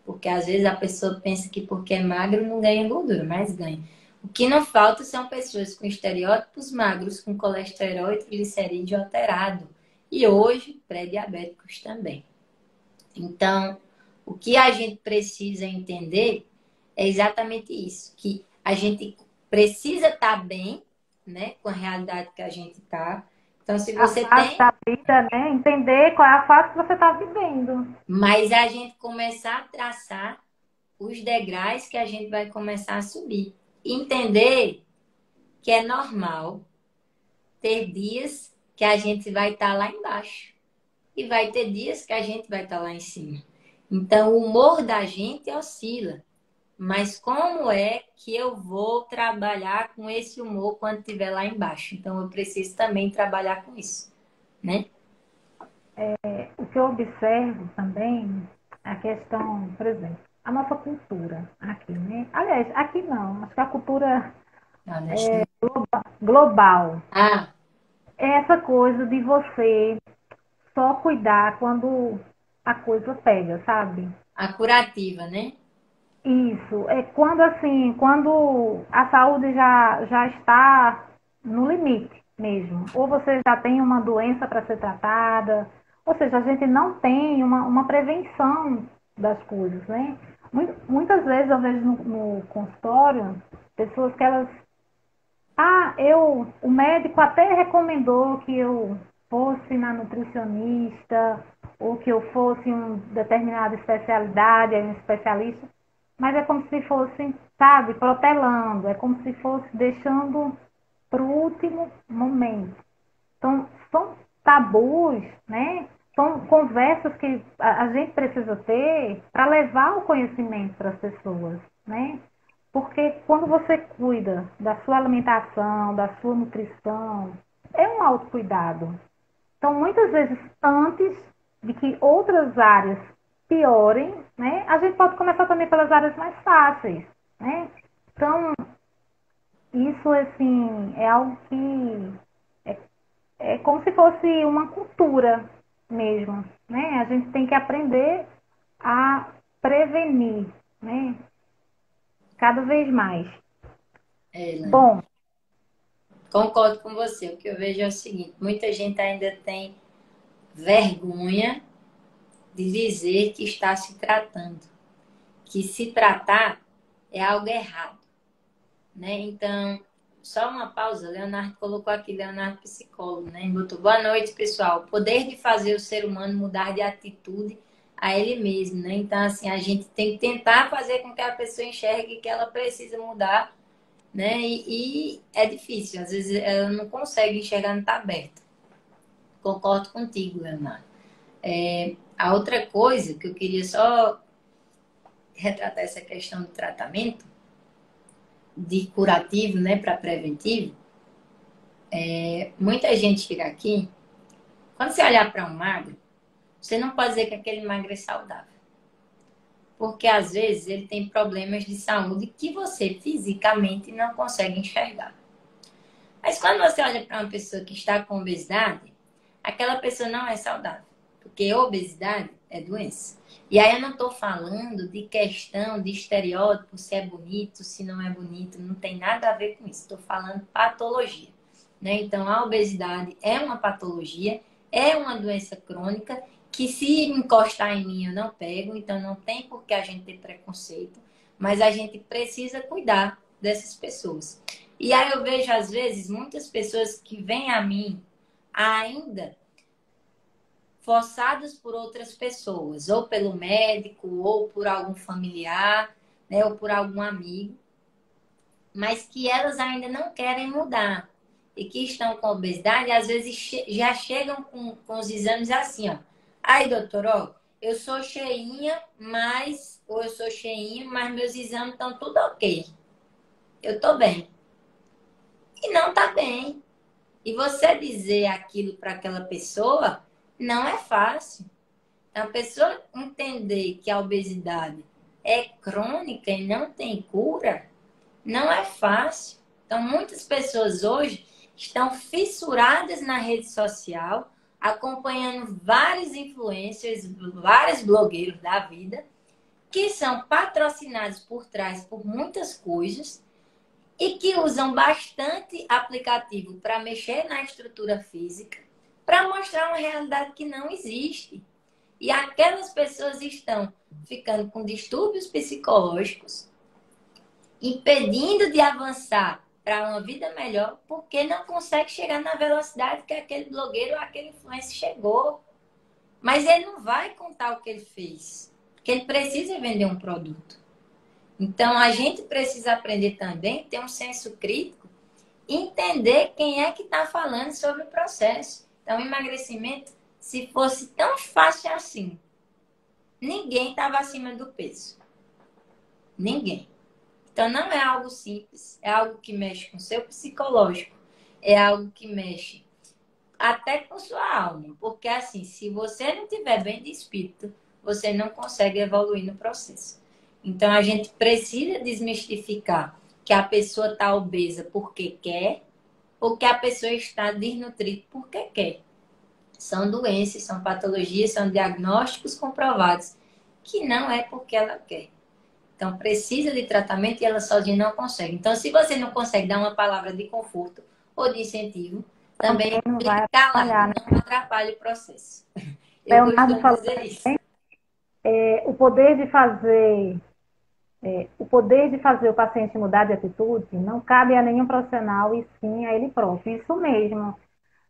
Porque às vezes a pessoa pensa que porque é magro não ganha gordura, mas ganha. O que não falta são pessoas com estereótipos magros, com colesterol e triglicerídeo alterado. E hoje, pré-diabéticos também. Então, o que a gente precisa entender é exatamente isso, que a gente precisa estar bem, né, com a realidade que a gente está. Então, se A você fase tem, da vida, né? Entender qual é a fase que você está vivendo. mas a gente começar a traçar os degraus que a gente vai começar a subir. Entender que é normal ter dias que a gente vai estar lá embaixo e vai ter dias que a gente vai estar lá em cima. Então, o humor da gente oscila. Mas como é que eu vou trabalhar com esse humor quando estiver lá embaixo? Então, eu preciso também trabalhar com isso, né? O que eu observo também, a questão, por exemplo, a nossa cultura aqui, né? Aliás, aqui não, acho que a cultura Nordeste. global Ah, é essa coisa de você só cuidar quando a coisa pega, sabe? a curativa, né? Isso, é quando assim, quando a saúde já está no limite mesmo, ou você já tem uma doença para ser tratada, ou seja, a gente não tem uma prevenção das coisas, né? Muitas vezes eu vejo no consultório pessoas que elas, o médico até recomendou que eu fosse na nutricionista, ou que eu fosse em uma determinada especialidade, um especialista, mas é como se fosse, sabe, protelando, é como se fosse deixando para o último momento. Então, são tabus, né? São conversas que a gente precisa ter para levar o conhecimento para as pessoas, né? Porque quando você cuida da sua alimentação, da sua nutrição, é um autocuidado. Então, muitas vezes, antes de que outras áreas piorem, né, a gente pode começar também pelas áreas mais fáceis, né? Então, isso, assim, é algo que é como se fosse uma cultura mesmo, né? A gente tem que aprender a prevenir, né? Cada vez mais. É, Elaine. Bom, Concordo com você. O que eu vejo é o seguinte: muita gente ainda tem vergonha de dizer que está se tratando, que se tratar é algo errado, né? Então, só uma pausa. Leonardo colocou aqui, Leonardo psicólogo, né? Botou, boa noite, pessoal. O poder de fazer o ser humano mudar de atitude a ele mesmo, né? Então, assim, a gente tem que tentar fazer com que a pessoa enxergue que ela precisa mudar, né? E é difícil, às vezes ela não consegue enxergar, não está aberta. Concordo contigo, Leonardo. A outra coisa que eu queria só retratar essa questão do tratamento, de curativo, né, para preventivo, muita gente chega aqui, quando você olhar para um magro, você não pode dizer que aquele magro é saudável. Porque às vezes ele tem problemas de saúde que você fisicamente não consegue enxergar. Mas quando você olha para uma pessoa que está com obesidade, aquela pessoa não é saudável. Porque obesidade é doença. E aí eu não estou falando de questão de estereótipo, se é bonito, se não é bonito, não tem nada a ver com isso. Estou falando patologia, né? Então, a obesidade é uma patologia, é uma doença crônica que se encostar em mim eu não pego, então não tem por que a gente ter preconceito, mas a gente precisa cuidar, dessas pessoas. E aí eu vejo, às vezes, muitas pessoas que vêm a mim ainda forçadas por outras pessoas, ou pelo médico, ou por algum familiar, né, ou por algum amigo, mas que elas ainda não querem mudar e que estão com obesidade, às vezes já chegam com os exames assim, ó. Aí, doutor, ó, eu sou cheinha, ou eu sou cheinho, mas meus exames estão tudo ok. Eu tô bem. E não tá bem. E você dizer aquilo para aquela pessoa não é fácil. Então, a pessoa entender que a obesidade é crônica e não tem cura, não é fácil. Então, muitas pessoas hoje estão fissuradas na rede social, acompanhando vários influencers, vários blogueiros da vida, que são patrocinados por trás por muitas coisas e que usam bastante aplicativo para mexer na estrutura física, para mostrar uma realidade que não existe. E aquelas pessoas estão ficando com distúrbios psicológicos, impedindo de avançar para uma vida melhor, porque não consegue chegar na velocidade que aquele blogueiro ou aquele influencer chegou. Mas ele não vai contar o que ele fez, porque ele precisa vender um produto. Então, a gente precisa aprender também, ter um senso crítico, entender quem é que está falando sobre o processo. Então, o emagrecimento, se fosse tão fácil assim, ninguém estava acima do peso. Ninguém. Então, não é algo simples, é algo que mexe com o seu psicológico, é algo que mexe até com sua alma. Porque, assim, se você não estiver bem de espírito, você não consegue evoluir no processo. Então, a gente precisa desmistificar que a pessoa está obesa porque quer ou que a pessoa está desnutrida porque quer. São doenças, são patologias, são diagnósticos comprovados que não é porque ela quer. Então, precisa de tratamento e ela sozinha não consegue. Então, se você não consegue dar uma palavra de conforto ou de incentivo, também Também não fique vai calado, atrapalhar, né? não atrapalhe o processo. Eu Leonardo costumo falou dizer isso. também, o poder de fazer, o poder de fazer o paciente mudar de atitude não cabe a nenhum profissional e sim a ele próprio. Isso mesmo.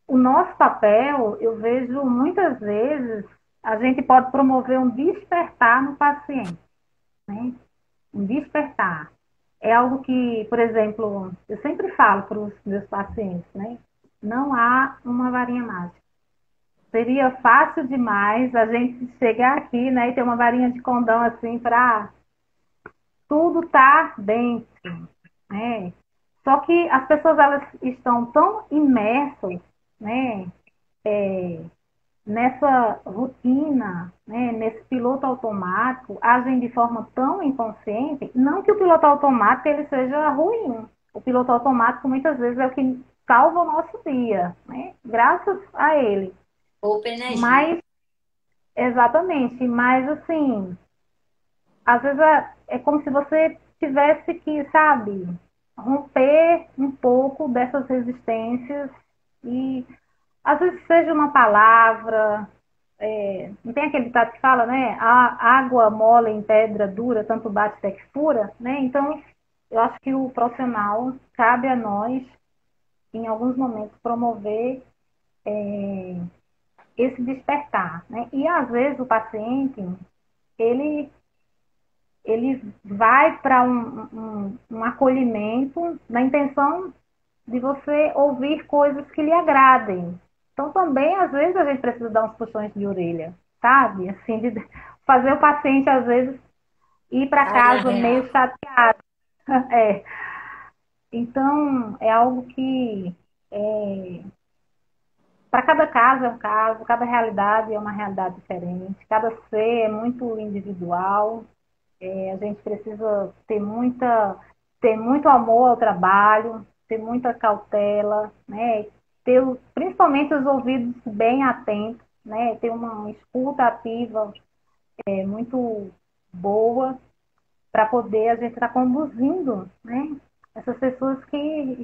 O nosso papel, eu vejo muitas vezes, a gente pode promover um despertar no paciente, né? Um despertar. É algo que, por exemplo, eu sempre falo para os meus pacientes, né? Não há uma varinha mágica. Seria fácil demais a gente chegar aqui, né, e ter uma varinha de condão assim para tudo tá dentro, né? Só que as pessoas elas estão tão imersas, né, é, nessa rotina, né, nesse piloto automático, agem de forma tão inconsciente, não que o piloto automático ele seja ruim. O piloto automático muitas vezes é o que salva o nosso dia, né? Graças a ele. Poupa energia. Mas, exatamente, mas assim, às vezes é como se você tivesse que, sabe, romper um pouco dessas resistências e às vezes seja uma palavra, não tem aquele ditado que fala, né? A água mole em pedra dura, tanto bate até que fura, né? Então, eu acho que o profissional cabe a nós, em alguns momentos, promover esse despertar, né? E às vezes o paciente, ele, ele vai para um acolhimento na intenção de você ouvir coisas que lhe agradem. Então, também, às vezes, a gente precisa dar uns puxões de orelha, sabe? Assim, de fazer o paciente, às vezes, ir para Ai, na casa real. meio chateado. É. Então, é algo que, para cada caso é um caso, cada realidade é uma realidade diferente, cada ser é muito individual. A gente precisa ter muito amor ao trabalho, ter muita cautela, né? Ter principalmente os ouvidos bem atentos, né? Ter uma escuta ativa muito boa para poder a gente estar conduzindo, né? Essas pessoas que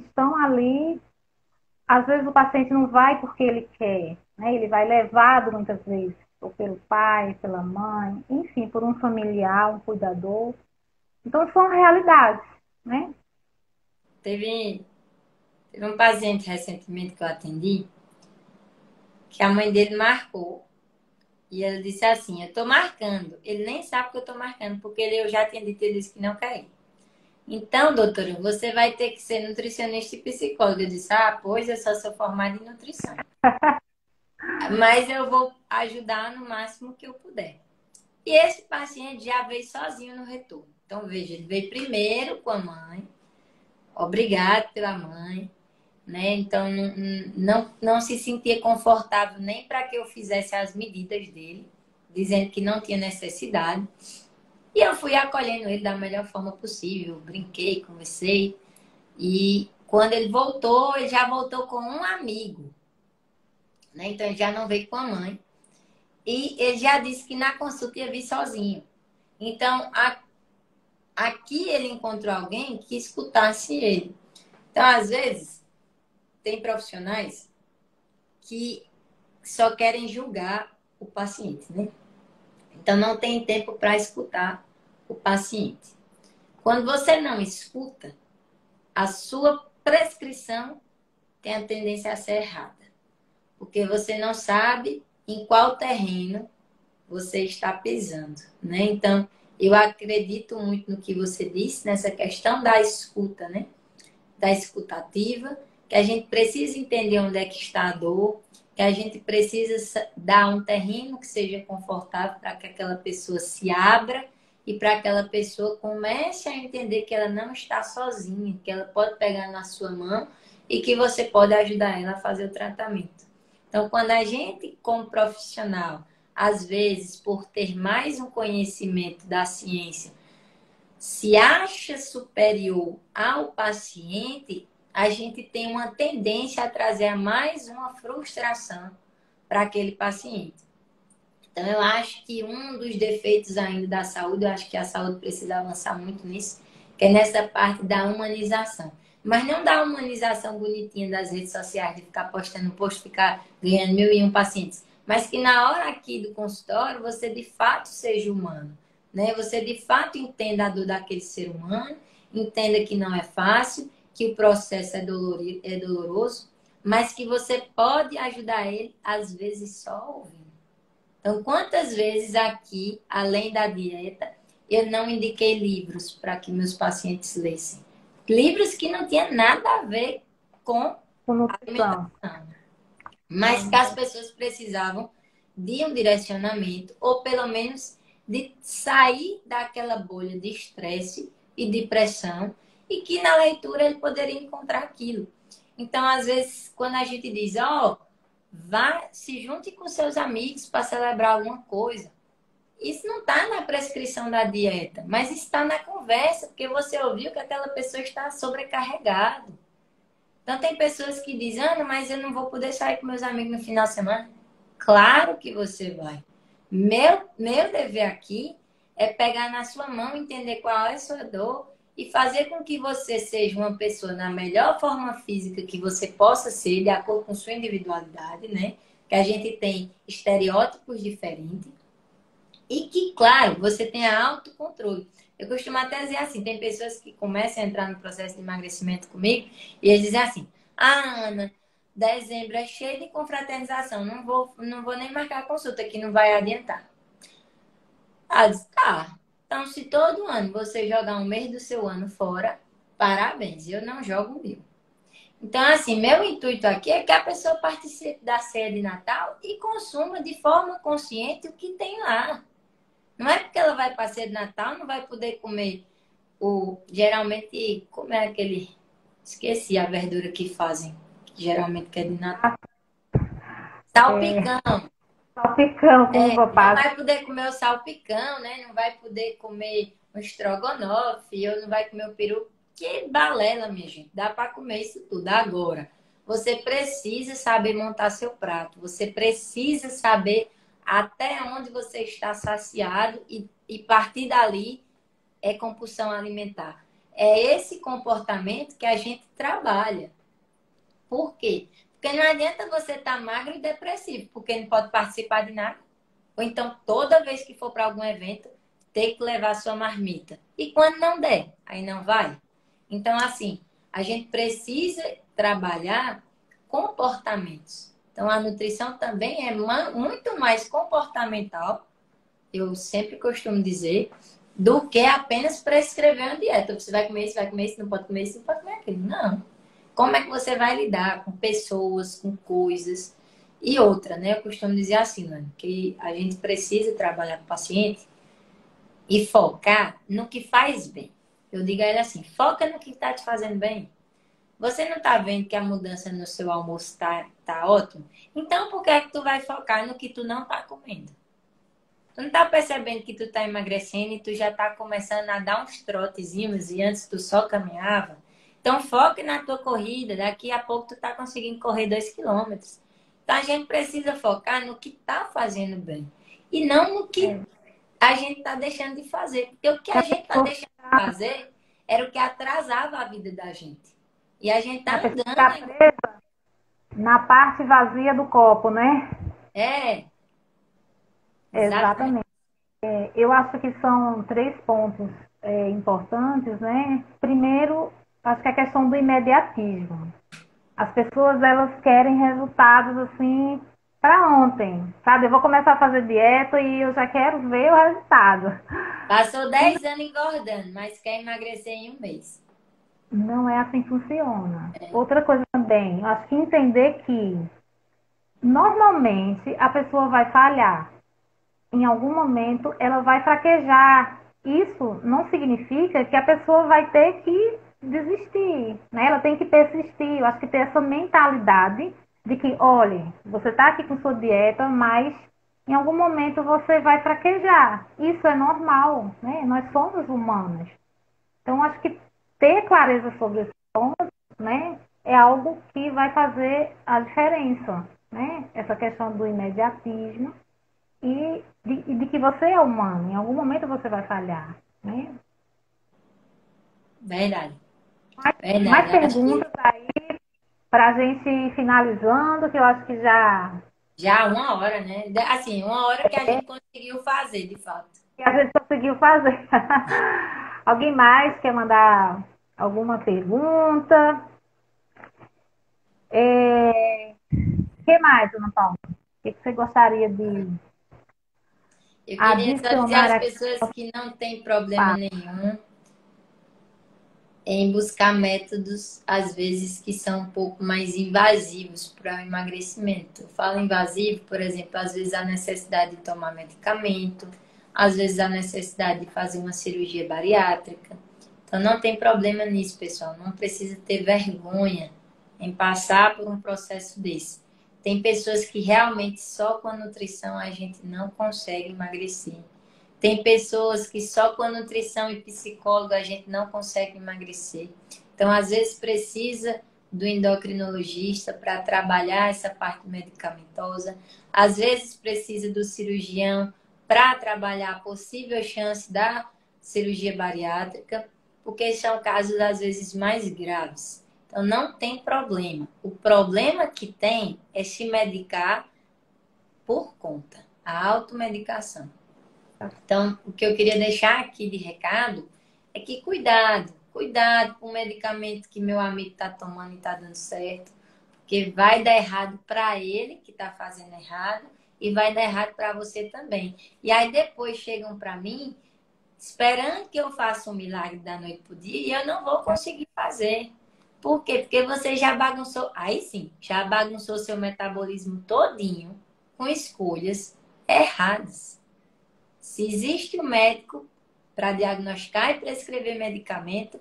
estão ali, às vezes o paciente não vai porque ele quer, né? Ele vai levado muitas vezes, ou pelo pai, pela mãe, enfim, por um familiar, um cuidador. Então, são realidades, né? teve um paciente recentemente que eu atendi, que a mãe dele marcou. E ela disse assim, eu tô marcando. Ele nem sabe que eu tô marcando, porque eu já tinha dito, ele disse que não quer ir. Então, doutora, você vai ter que ser nutricionista e psicóloga. Eu disse, pois eu só sou formada em nutrição. Mas eu vou ajudar no máximo que eu puder. E esse paciente já veio sozinho no retorno. Então, veja, ele veio primeiro com a mãe. Obrigado pela mãe. Né? Então, não se sentia confortável nem para que eu fizesse as medidas dele, dizendo que não tinha necessidade. E eu fui acolhendo ele da melhor forma possível. Brinquei, conversei. E quando ele voltou, ele já voltou com um amigo. Né? Então, ele já não veio com a mãe. E ele já disse que na consulta ia vir sozinho. Então, aqui ele encontrou alguém que escutasse ele. Então, às vezes, tem profissionais que só querem julgar o paciente, né? Então, não tem tempo para escutar o paciente. Quando você não escuta, a sua prescrição tem a tendência a ser errada. Porque você não sabe em qual terreno você está pisando, né? Então, eu acredito muito no que você disse, nessa questão da escuta, né? Da escutativa, que a gente precisa entender onde é que está a dor, que a gente precisa dar um terreno que seja confortável para que aquela pessoa se abra e para que aquela pessoa comece a entender que ela não está sozinha, que ela pode pegar na sua mão e que você pode ajudar ela a fazer o tratamento. Então, quando a gente, como profissional, às vezes, por ter mais um conhecimento da ciência, se acha superior ao paciente, a gente tem uma tendência a trazer mais uma frustração para aquele paciente. Então, eu acho que um dos defeitos ainda da saúde, eu acho que a saúde precisa avançar muito nisso, que é nessa parte da humanização. Mas não da humanização bonitinha das redes sociais, de ficar postando post, ficar ganhando 1.001 pacientes. Mas que na hora aqui do consultório, você de fato seja humano. Né? Você de fato entenda a dor daquele ser humano, entenda que não é fácil, que o processo é doloroso, mas que você pode ajudar ele, às vezes, só ouvindo. Então, quantas vezes aqui, além da dieta, eu não indiquei livros para que meus pacientes lessem? Livros que não tinham nada a ver com nutrição. alimentação, mas que as pessoas precisavam de um direcionamento, ou pelo menos de sair daquela bolha de estresse e de pressão, e que na leitura ele poderia encontrar aquilo. Então, às vezes, quando a gente diz, vá, se junte com seus amigos para celebrar alguma coisa. Isso não está na prescrição da dieta, mas está na conversa, porque você ouviu que aquela pessoa está sobrecarregada. Então, tem pessoas que dizem, Ana, mas eu não vou poder sair com meus amigos no final de semana. Claro que você vai. Meu dever aqui é pegar na sua mão, entender qual é a sua dor e fazer com que você seja uma pessoa na melhor forma física que você possa ser, de acordo com sua individualidade, né? Que a gente tem estereótipos diferentes e que, claro, você tenha autocontrole. Eu costumo até dizer assim, tem pessoas que começam a entrar no processo de emagrecimento comigo e eles dizem assim, Ana, dezembro é cheio de confraternização, não vou nem marcar a consulta, que não vai adiantar. Tá. Então, se todo ano você jogar um mês do seu ano fora, parabéns, eu não jogo o meu. Então, assim, meu intuito aqui é que a pessoa participe da ceia de Natal e consuma de forma consciente o que tem lá. Não é porque ela vai para a ceia de Natal, não vai poder comer geralmente, como é aquele... Esqueci a verdura que fazem, geralmente que é de Natal. Salpicão. Salpicão com uva Não passa. vai poder comer o salpicão, né? Não vai poder comer um estrogonofe, ou não vai comer o peru. Que balela, minha gente. Dá para comer isso tudo. Agora, você precisa saber montar seu prato. Você precisa saber até onde você está saciado e partir dali é compulsão alimentar. É esse comportamento que a gente trabalha. Por quê? Porque não adianta você estar magro e depressivo, porque não pode participar de nada. Ou então, toda vez que for para algum evento, ter que levar sua marmita. E quando não der, aí não vai. Então, assim, a gente precisa trabalhar comportamentos. Então, a nutrição também é muito mais comportamental, eu sempre costumo dizer, do que apenas prescrever uma dieta. Você vai comer isso, não pode comer isso, não pode comer aquilo. Não. Como é que você vai lidar com pessoas, com coisas? E outra, né? Eu costumo dizer assim, Lani, que a gente precisa trabalhar com o paciente e focar no que faz bem. Eu digo a ele assim, foca no que está te fazendo bem. Você não está vendo que a mudança no seu almoço tá ótimo? Então, por que é que tu vai focar no que tu não está comendo? Tu não tá percebendo que tu tá emagrecendo e tu já tá começando a dar uns trotezinhos e antes tu só caminhava? Então foque na tua corrida, daqui a pouco tu tá conseguindo correr 2 km. Então a gente precisa focar no que tá fazendo bem e não no que a gente tá deixando de fazer. Porque o que a gente tá deixando de fazer era o que atrasava a vida da gente. E a gente tá A pessoa andando está ainda. presa na parte vazia do copo, né? É, exatamente. Exatamente. Eu acho que são 3 pontos importantes, né? Primeiro, acho que é a questão do imediatismo. As pessoas, elas querem resultados assim para ontem, sabe? Eu vou começar a fazer dieta e eu já quero ver o resultado. Passou 10 anos engordando, mas quer emagrecer em um mês. Não é assim que funciona. Outra coisa também, eu acho que entender que normalmente a pessoa vai falhar. Em algum momento ela vai fraquejar. Isso não significa que a pessoa vai ter que desistir, né? Ela tem que persistir. Eu acho que ter essa mentalidade de que, olha, você está aqui com sua dieta, mas em algum momento você vai fraquejar. Isso é normal, né? Nós somos humanos. Então, acho que ter clareza sobre esses pontos, né, é algo que vai fazer a diferença, né? Essa questão do imediatismo e de que você é humano, em algum momento você vai falhar, né? Verdade. Mais Verdade. Acho que perguntas aí para a gente ir finalizando, que eu acho que já já 1 hora, né? Assim, 1 hora que a gente conseguiu fazer, de fato. que a gente conseguiu fazer. Alguém mais quer mandar alguma pergunta? O que mais, Ana Paula? O que você gostaria de Eu queria só dizer adicionar às aqui? pessoas que não tem problema nenhum em buscar métodos, às vezes, que são um pouco mais invasivos para o emagrecimento. Eu falo invasivo, por exemplo, às vezes a necessidade de tomar medicamento, às vezes a necessidade de fazer uma cirurgia bariátrica. Então não tem problema nisso, pessoal. Não precisa ter vergonha em passar por um processo desse. Tem pessoas que realmente só com a nutrição a gente não consegue emagrecer. Tem pessoas que só com a nutrição e psicólogo a gente não consegue emagrecer. Então, às vezes, precisa do endocrinologista para trabalhar essa parte medicamentosa. Às vezes, precisa do cirurgião para trabalhar a possível chance da cirurgia bariátrica, porque são casos, às vezes, mais graves. Então, não tem problema. O problema que tem é se medicar por conta, a automedicação. Então, o que eu queria deixar aqui de recado é que cuidado com o medicamento que meu amigo está tomando e está dando certo, porque vai dar errado para ele, que está fazendo errado, e vai dar errado para você também. E aí depois chegam para mim, esperando que eu faça um milagre da noite para o dia, e eu não vou conseguir fazer. Por quê? Porque você já bagunçou, aí sim, já bagunçou seu metabolismo todinho com escolhas erradas. Se existe um médico para diagnosticar e prescrever medicamento,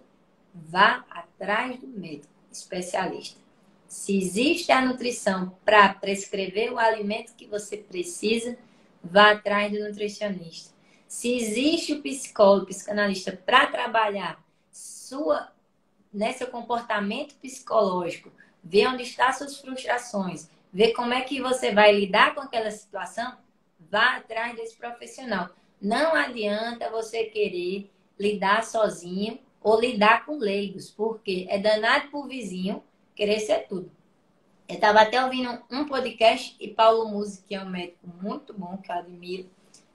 vá atrás do médico especialista. Se existe a nutrição para prescrever o alimento que você precisa, vá atrás do nutricionista. Se existe o psicólogo, psicanalista para trabalhar seu comportamento psicológico, ver onde estão suas frustrações, ver como é que você vai lidar com aquela situação, vá atrás desse profissional. Não adianta você querer lidar sozinho ou lidar com leigos, porque é danado pro vizinho querer ser tudo. Eu estava até ouvindo um podcast e Paulo Musi, que é um médico muito bom, que eu admiro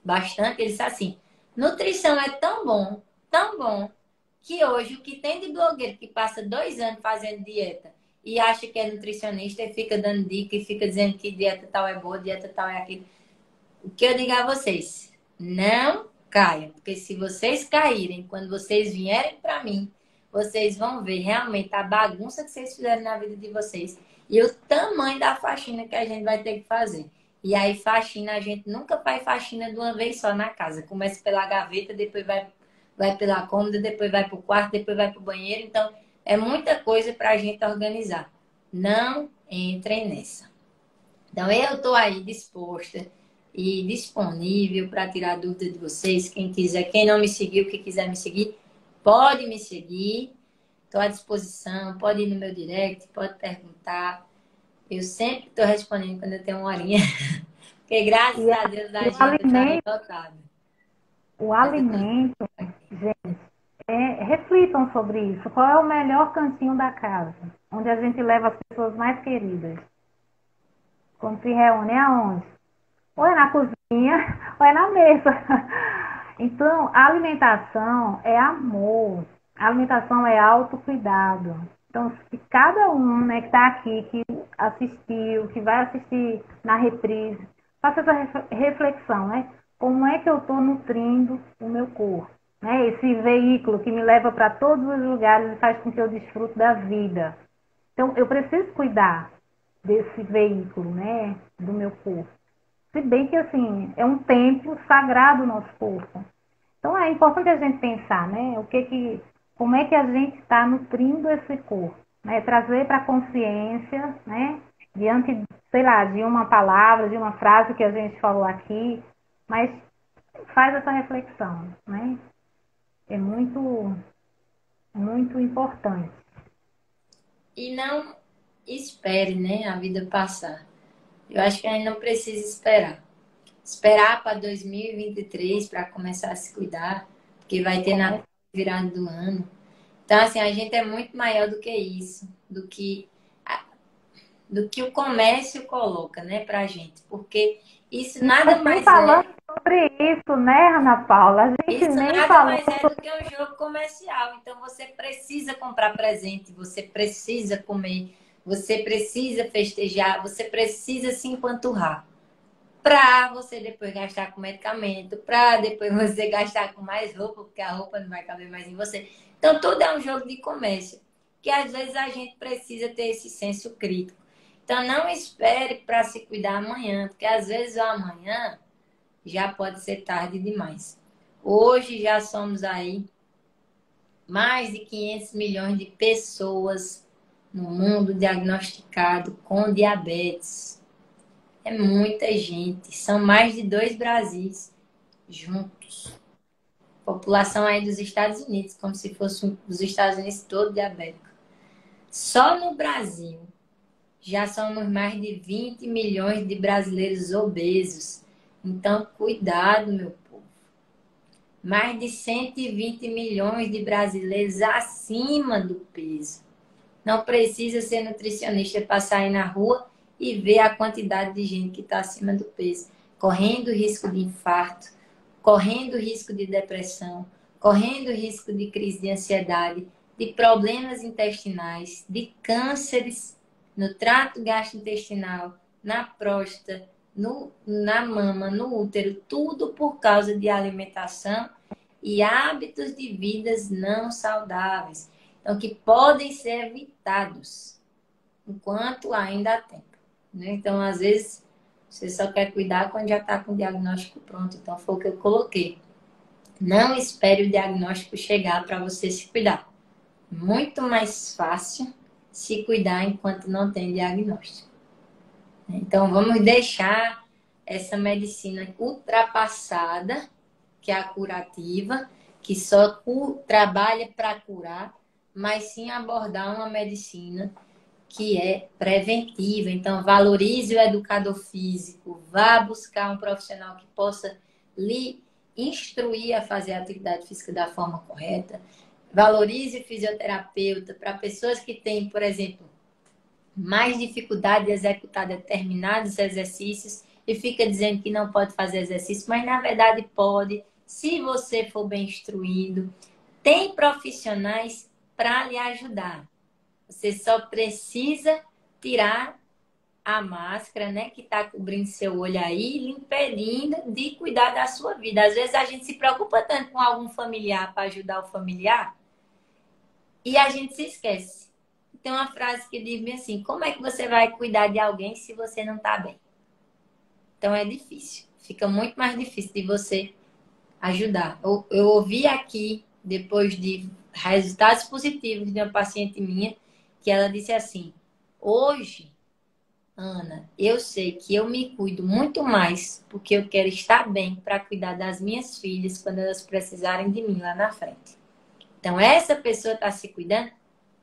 bastante, ele disse assim, nutrição é tão bom, que hoje o que tem de blogueiro que passa 2 anos fazendo dieta e acha que é nutricionista e fica dando dica e fica dizendo que dieta tal é boa, dieta tal é aquilo. O que eu digo a vocês, não caiam, porque se vocês caírem, quando vocês vierem para mim, vocês vão ver realmente a bagunça que vocês fizeram na vida de vocês e o tamanho da faxina que a gente vai ter que fazer. E aí, faxina, a gente nunca faz faxina de uma vez só na casa. Começa pela gaveta, depois vai pela cômoda, depois vai para o quarto, depois vai para o banheiro. Então, é muita coisa para a gente organizar. Não entrem nessa. Então, eu estou aí disposta e disponível para tirar dúvida de vocês. Quem quiser, quem não me seguiu, que quiser me seguir, pode me seguir. Estou à disposição, pode ir no meu direct, pode perguntar. Eu sempre estou respondendo quando eu tenho uma horinha. Porque graças a Deus a E agenda está relotada. o alimento, gente, reflitam sobre isso. Qual é o melhor cantinho da casa? Onde a gente leva as pessoas mais queridas? Quando se reúne, é aonde? Ou é na cozinha, ou é na mesa. Então, a alimentação é amor. A alimentação é autocuidado. Então, se cada um, né, que está aqui, que assistiu, que vai assistir na reprise, faça essa reflexão, né? Como é que eu estou nutrindo o meu corpo? Né? Esse veículo que me leva para todos os lugares e faz com que eu desfrute da vida. Então, eu preciso cuidar desse veículo, né, do meu corpo. Se bem que, assim, é um templo sagrado o nosso corpo. Então, é importante a gente pensar, né, como é que a gente está nutrindo esse corpo, né, trazer para a consciência, né, diante, sei lá, de uma palavra, de uma frase que a gente falou aqui, mas faz essa reflexão, né, é muito, muito importante. E não espere, né, a vida passar. Eu acho que a gente não precisa esperar. Esperar para 2023 para começar a se cuidar, porque vai ter Natal virado do ano. Então, assim, a gente é muito maior do que isso, do que o comércio coloca, né, pra gente. Porque isso nada mais falando sobre isso, né, Ana Paula? A gente isso nem nada falou mais é do que um jogo comercial. Então, você precisa comprar presente, você precisa comer, você precisa festejar, você precisa se empanturrar. Para você depois gastar com medicamento, para depois você gastar com mais roupa, porque a roupa não vai caber mais em você. Então, tudo é um jogo de comércio, que às vezes a gente precisa ter esse senso crítico. Então, não espere para se cuidar amanhã, porque às vezes o amanhã já pode ser tarde demais. Hoje já somos aí mais de 500 milhões de pessoas no mundo diagnosticado com diabetes. É muita gente. São mais de 2 Brasis juntos. População aí dos Estados Unidos, como se fosse os Estados Unidos todo diabético. Só no Brasil já somos mais de 20 milhões de brasileiros obesos. Então, cuidado, meu povo. Mais de 120 milhões de brasileiros acima do peso. Não precisa ser nutricionista para sair na rua e ver a quantidade de gente que está acima do peso, correndo risco de infarto, correndo risco de depressão, correndo risco de crise de ansiedade, de problemas intestinais, de cânceres no trato gastrointestinal, na próstata, na mama, no útero, tudo por causa de alimentação e hábitos de vidas não saudáveis. Então, que podem ser evitados enquanto ainda há tempo. Né? Então, às vezes, você só quer cuidar quando já está com o diagnóstico pronto. Então, foi o que eu coloquei. Não espere o diagnóstico chegar para você se cuidar. Muito mais fácil se cuidar enquanto não tem diagnóstico. Então, vamos deixar essa medicina ultrapassada, que é a curativa, que só trabalha para curar, mas sim abordar uma medicina que é preventiva. Então, valorize o educador físico, vá buscar um profissional que possa lhe instruir a fazer a atividade física da forma correta. Valorize o fisioterapeuta para pessoas que têm, por exemplo, mais dificuldade de executar determinados exercícios e fica dizendo que não pode fazer exercício, mas na verdade pode, se você for bem instruído. Tem profissionais para lhe ajudar. Você só precisa tirar a máscara, né, que está cobrindo seu olho aí, lhe impedindo de cuidar da sua vida. Às vezes a gente se preocupa tanto com algum familiar para ajudar o familiar e a gente se esquece. Tem uma frase que diz bem assim: como é que você vai cuidar de alguém se você não está bem? Então é difícil. Fica muito mais difícil de você ajudar. Eu ouvi aqui, depois de resultados positivos de uma paciente minha, que ela disse assim: hoje, Ana, eu sei que eu me cuido muito mais porque eu quero estar bem para cuidar das minhas filhas quando elas precisarem de mim lá na frente. Então, essa pessoa está se cuidando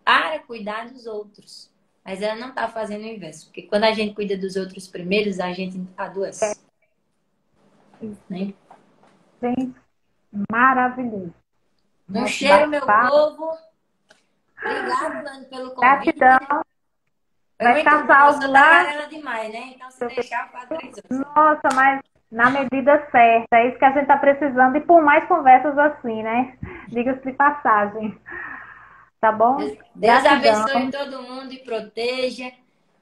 para cuidar dos outros. Mas ela não está fazendo o inverso. Porque quando a gente cuida dos outros primeiros, a gente adoece. Né? Gente, maravilhoso. Um Nosso cheiro, meu bate-papo. povo. Obrigada, Lani, pelo convite. Gratidão. Foi Vai muito ficar bom. Eu salvo sou lá. tagarela demais, né? Então, se deixar, para 3 horas. Nossa, mas na medida certa. É isso que a gente está precisando. E por mais conversas assim, né? Diga-se de passagem. Tá bom? Deus Gratidão. abençoe todo mundo e proteja.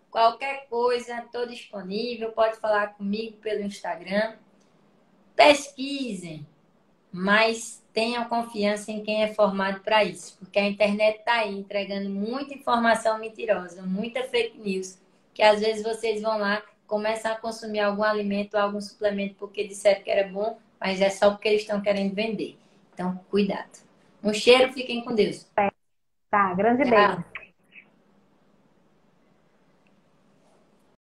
Qualquer coisa, estou disponível. Pode falar comigo pelo Instagram. Pesquisem, mas tenham confiança em quem é formado para isso. Porque a internet está aí entregando muita informação mentirosa, muita fake news, que às vezes vocês vão lá, começam a consumir algum alimento, algum suplemento porque disseram que era bom, mas é só porque eles estão querendo vender. Então, cuidado. Um cheiro, fiquem com Deus. Tá, grande beijo. Tchau.